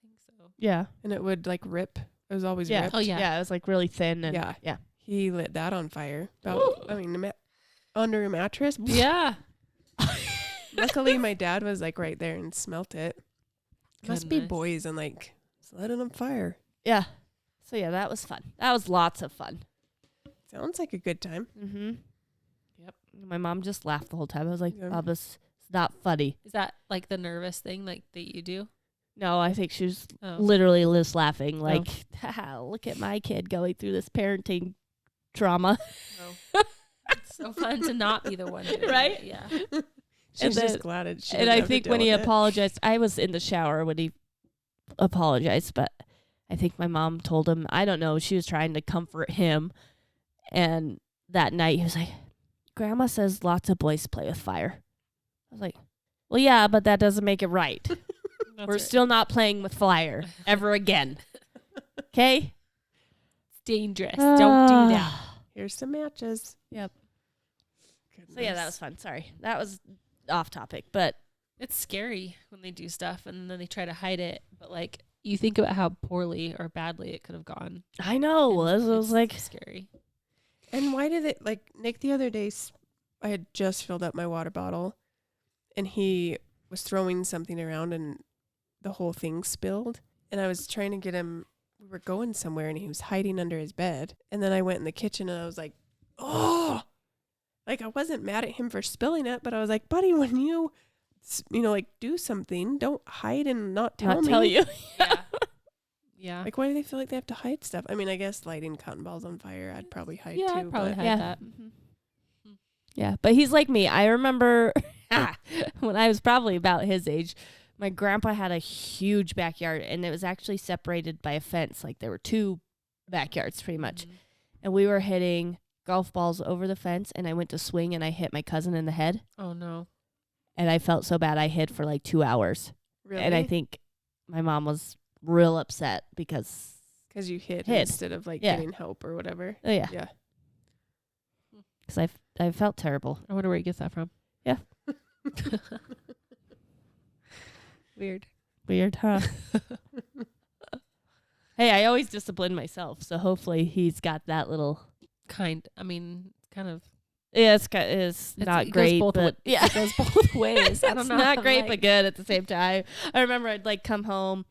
I think so. Yeah. and it would rip. It was always Yeah. ripped. Oh, yeah. Yeah, it was like really thin and Yeah. yeah. He lit that on fire. Ooh. Under a mattress. Yeah. Luckily, my dad was right there and smelt it. Must be Goodness. boys and set it on fire. Yeah. So yeah, that was fun. That was lots of fun. Sounds like a good time. Mm-hmm. Yep. My mom just laughed the whole time. I was like, Yeah. "Bob, this is not funny." Is that like the nervous thing that you do? No, I think she was Oh. literally just laughing like, "Haha, look at my kid going through this parenting trauma." It's so fun to not be the one doing Right? it. Yeah. She's then- just glad it. She And didn't I have to think deal when he with it. apologized, I was in the shower when he apologized, but I think my mom told him, I don't know, she was trying to comfort him. And that night he was like, "Grandma says lots of boys play with fire." I was like, "Well, yeah, but that doesn't make it right. That's We're right. still not playing with fire ever again." Okay? It's dangerous. Don't do that. Here's some matches. Yep. Goodness. So yeah, that was fun. Sorry. That was off topic, but It's scary when they do stuff and then they try to hide it. But like you think about how poorly or badly it could have gone. I know. and It was it's like, scary. And why did it, like, Nick the other day, I had just filled up my water bottle and he was throwing something around and the whole thing spilled. And I was trying to get him, we were going somewhere and he was hiding under his bed. And then I went in the kitchen and I was like, oh, like I wasn't mad at him for spilling it, but I was like, buddy, when you like do something, don't hide and not tell me. tell you. Yeah. Yeah. Like, why do they feel like they have to hide stuff? I mean, I guess lighting cotton balls on fire, I'd probably hide Yeah, too. I'd probably but hide Yeah. that. Yeah, but he's like me. I remember when I was probably about his age, my grandpa had a huge backyard, and it was actually separated by a fence. Like there were two backyards pretty much. Mhm. And we were hitting golf balls over the fence, and I went to swing, and I hit my cousin in the head. Oh no. And I felt so bad I hid for like 2 hours. really? And I think my mom was real upset because, because you hid Hid. instead of like Yeah. getting help or whatever. oh yeah, Yeah. because I felt terrible. I wonder where he gets that from. Yeah. Weird. Weird, huh? Hey, I always discipline myself, so hopefully he's got that little. Kind of. Yeah, it's not it goes great, both but wa- yeah, it goes both ways. I don't it's know. not I'm great, like- but good at the same time. I remember I'd like come home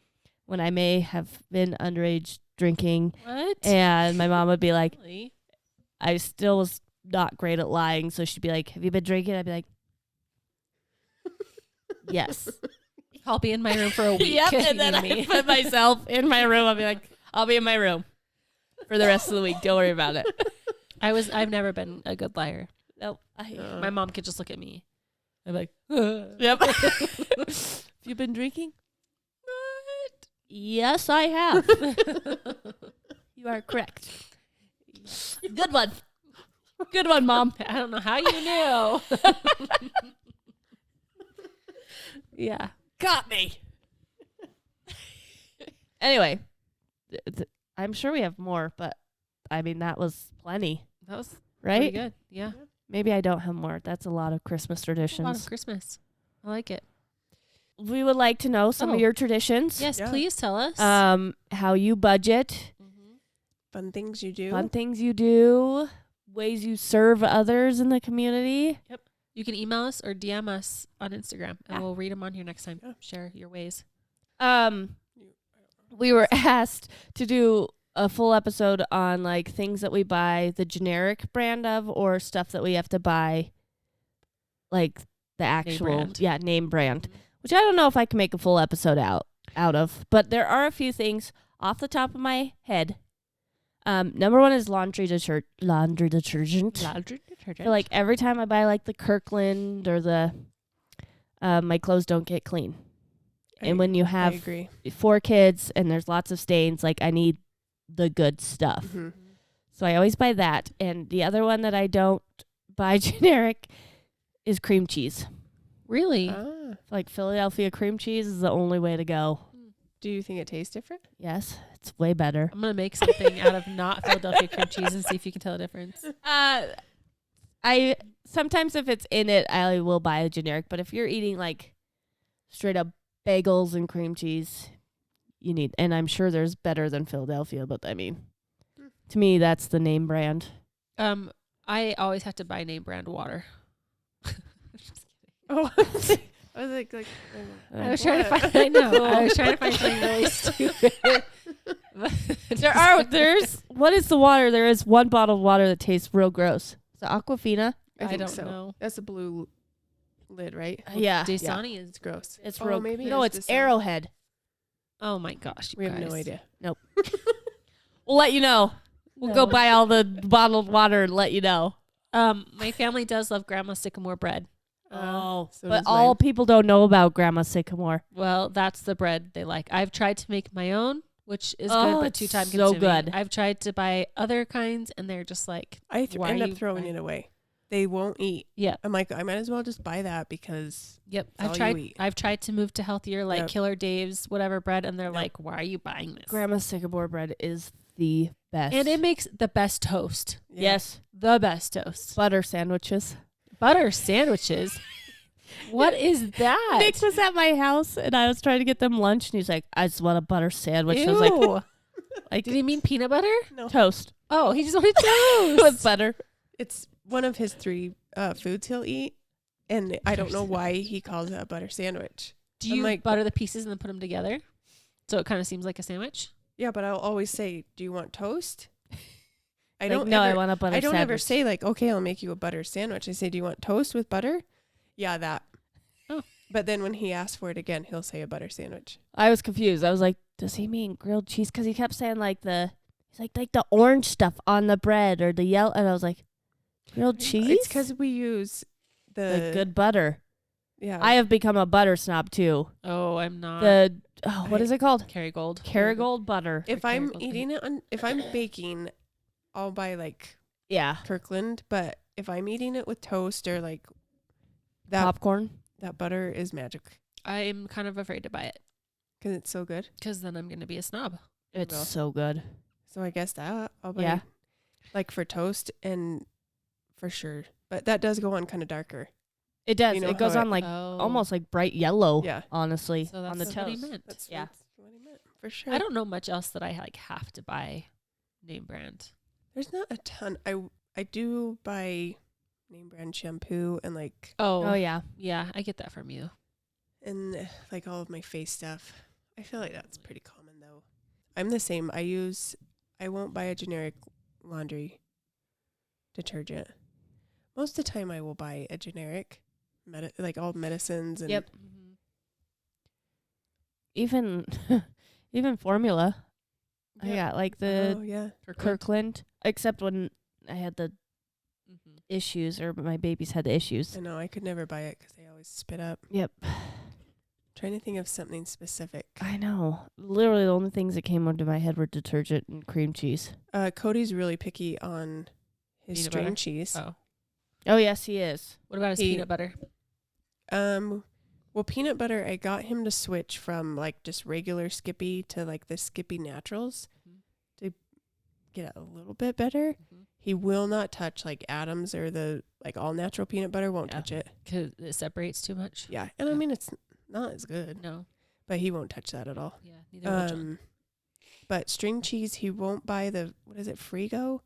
when I may have been underage drinking, What? and my mom would be like, Really? I still was not great at lying, so she'd be like, "Have you been drinking?" I'd be like, "Yes." I'll be in my room for a week. Yep, You and then and I me. put myself in my room. I'll be like, "I'll be in my room for the rest of the week. Don't worry about it." I've never been a good liar. Nope. My mom could just look at me. I'm like, Yep. Have you been drinking? What? Yes, I have. You are correct. Good one. Good one, Mom. I don't know how you knew. Yeah. Got me. Anyway, I'm sure we have more, but I mean, that was plenty, That was right? pretty good. Yeah. Maybe I don't have more. That's a lot of Christmas A lot traditions. of Christmas. I like it. We would like to know some Oh. of your traditions. Yes, Yeah. please tell us. How you budget, Fun things you do. fun things you do, ways you serve others in the community. You can email us or DM us on Instagram, and Yeah. we'll read them on here next time. Yeah. Share your ways. We were asked to do a full episode on like things that we buy the generic brand of or stuff that we have to buy like the actual brand. name brand, which I don't know if I can make a full episode out of, but there are a few things off the top of my head. Number one is laundry detergent. Laundry I feel like every time I buy like the Kirkland or the my clothes don't get clean. And when you I have agree. 4 kids and there's lots of stains, like I need the good stuff. Mhm. So I always buy that. And the other one that I don't buy generic is cream cheese. Really? Ah. Like Philadelphia cream cheese is the only way to go. Do you think it tastes different? Yes, it's way better. I'm gonna make something out of not Philadelphia cream cheese and see if you can tell the difference. I sometimes if it's in it, I will buy a generic. But if you're eating like straight up bagels and cream cheese, you need, and I'm sure there's better than Philadelphia, but I mean, to me, that's the name brand. I always have to buy name brand water. Just kidding. Oh, I was like I was trying to find. I know. I was trying to find something really stupid. There's what is the water? There is one bottle of water that tastes real gross. Is it Aquafina? I think don't so. know. That's a blue lid, right? Yeah. Dasani is. It's gross. It's Oh, real. maybe No, it's it's Dasani. Arrowhead. Oh my gosh, you We have guys. no idea. We'll let you know. We'll go No. buy all the bottled water and let you know. My family does love Grandma Sycamore bread. Oh, so but does all mine. people don't know about Grandma Sycamore. Well, that's the bread they like. I've tried to make my own, which is Oh, good, but it's too time so consuming. good. I've tried to buy other kinds, and they're just like, I Why end are up you throwing buying- it away. They won't eat. yeah, I'm like, I might as well just buy that because yep. That's all I've you tried. eat. I've tried to move to healthier, like Yep. Killer Dave's whatever bread, and they're Yep. like, "Why are you buying this?" Grandma Sycamore bread is the best. And it makes the best toast. yeah. Yes, The best toast. butter sandwiches. Butter sandwiches. What is that? Nick was at my house and I was trying to get them lunch and he's like, I just want a butter sandwich. I was like, Did he mean peanut butter? No, toast Oh, he just wanted toast. with butter. it's one of his 3 foods he'll eat, and I don't know why he calls it a butter sandwich. Do I'm you like, butter the pieces and then put them together? So it kind of seems like a sandwich? Yeah, but I'll always say, "Do you want toast?" I Like, don't. no, I ever, want a butter I don't sandwich. ever say like, "Okay, I'll make you a butter sandwich." I say, "Do you want toast with butter?" Yeah, that. Oh. But then when he asks for it again, he'll say a butter sandwich. I was confused. I was like, does he mean grilled cheese? Because he kept saying like he's like the orange stuff on the bread or the yellow. And I was like, grilled cheese? It's because we use the Like good butter. Yeah, I have become a butter snob too. Oh, I'm not. What is it called? Kerrygold. Kerrygold butter. if or I'm Kerrygold eating it if I'm baking, I'll buy like Yeah. Kirkland. But if I'm eating it with toast or like that, Popcorn. that butter is magic I'm kind of afraid to buy it because it's so good. because then I'm going to be a snob. It's Well. so good. So I guess that I'll buy Yeah. like for toast and for sure. But that does go on kind of darker. It does. You know It goes how on like Oh. almost like bright yellow. Yeah. Honestly, So on the that's what he toast. meant. That's Yeah. what I meant for sure. I don't know much else that I like have to buy name brand. There's not a ton. I do buy name brand shampoo and like Oh yeah. Yeah, I get that from you. and like all of my face stuff. I feel like that's pretty common though. I'm the same. I won't buy a generic laundry detergent. Most of the time I will buy a generic like all medicines and Yep. Even even formula. I Yeah. got like the Oh yeah. Kirkland. Except when I had the issues or my babies had the issues. I know I could never buy it because they always spit up. Yep. Trying to think of something specific. I know. Literally the only things that came into my head were detergent and cream cheese. Cody's really picky on his Peanut string butter? cheese. Oh. Oh yes, he is. What about his He- peanut butter? Well, peanut butter, I got him to switch from like just regular Skippy to like the Skippy Naturals to get it a little bit better. He will not touch like Adams or the like all natural peanut butter. Won't Yeah. touch it. Because it separates too much. Yeah, and I Yeah. mean it's not as good, No. but he won't touch that at all. Yeah. Neither will John. But string cheese, he won't buy the what is it, Frigo?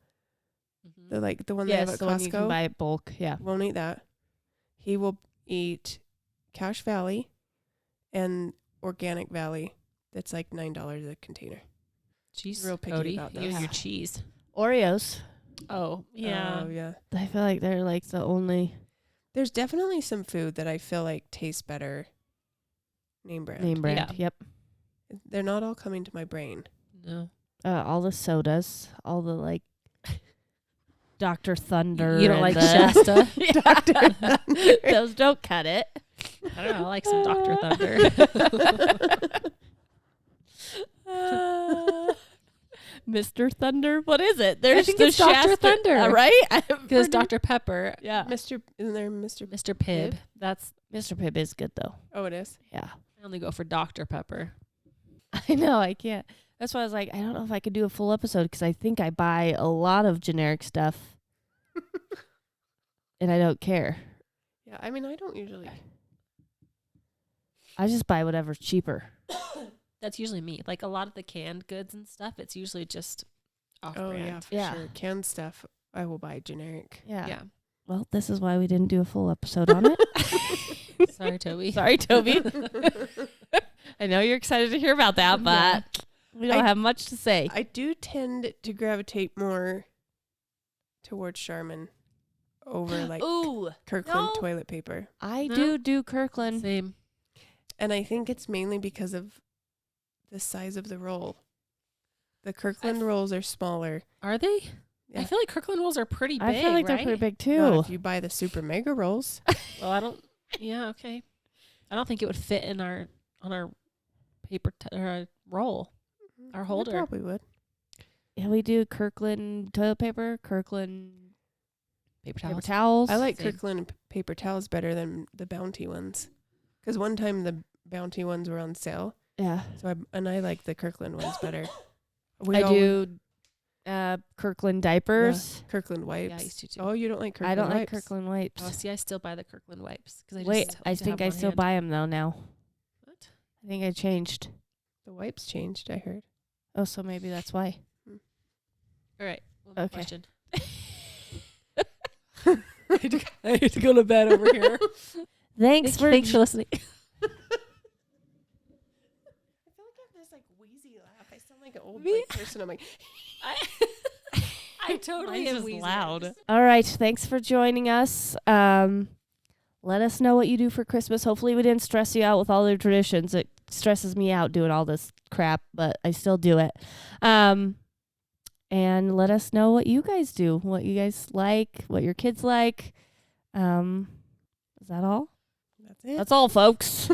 Mhm. The like the one they have Yes, at the one you can Costco. buy at bulk. Yeah. Won't eat that. He will eat Cache Valley and Organic Valley. That's like $9 a container. Jeez, real picky Cody, about you and those. your cheese. Oreos. Oh, yeah. Oh, yeah. I feel like they're like the only There's definitely some food that I feel like tastes better name brand. name brand. Yeah. Yep. They're not all coming to my brain. No. All the sodas, all the like Dr. Thunder. You don't and like the- Shasta? Dr. Thunder. Those don't cut it. I don't know. I like some Dr. Thunder. Mr. Thunder? What is it? There's think the it's Dr. Shasta- Thunder. right? Because Dr. Pepper, Yeah. Isn't there Mr. Mr. Pibb, that's, Mr. Pibb is good though. Oh, it is? Yeah. I only go for Dr. Pepper. I know. I can't. That's why I was like, I don't know if I could do a full episode because I think I buy a lot of generic stuff and I don't care. Yeah, I mean, I don't usually. I just buy whatever's cheaper. That's usually me. Like a lot of the canned goods and stuff, it's usually just off Oh, brand. yeah, for Yeah. sure. Canned stuff, I will buy generic. Yeah. Yeah. Well, this is why we didn't do a full episode on it. Sorry, Toby. Sorry, Toby. I know you're excited to hear about that, but we don't I- have much to say. I do tend to gravitate more towards Charmin over like Ooh, Kirkland no. toilet paper. I No. do Kirkland. Same. And I think it's mainly because of the size of the roll. The Kirkland rolls are smaller. Are they? Yeah. I feel like Kirkland rolls are pretty big, I feel like right? they're pretty big Not too. if you buy the super mega rolls. Well, I don't. Yeah, okay. I don't think it would fit in on our paper roll. Our It holder. probably would. Yeah, we do Kirkland toilet paper, Kirkland Paper paper towels. towels. I like Same. Kirkland paper towels better than the Bounty ones. Because one time the Bounty ones were on sale. Yeah. So I like the Kirkland ones better. I do Kirkland diapers. Kirkland wipes. Yeah, I used to too. Oh, you don't like Kirkland I don't wipes? like Kirkland wipes. Oh, see, I still buy the Kirkland wipes because I Wait, just I like to think have I one still hand. buy them though now. What? I think I changed. The wipes changed, I heard. Oh, so maybe that's why. All right. One more Okay. question. I had to go to bed over here. Thanks for listening. I feel like I have this like wheezy laugh. I sound like an old Me? person. I'm like, I totally Mine's am just wheezing. loud. All right, thanks for joining us. Let us know what you do for Christmas. Hopefully we didn't stress you out with all the traditions. It stresses me out doing all this crap, but I still do it. And let us know what you guys do, what you guys like, what your kids like. Is that all? that's it. That's all, folks.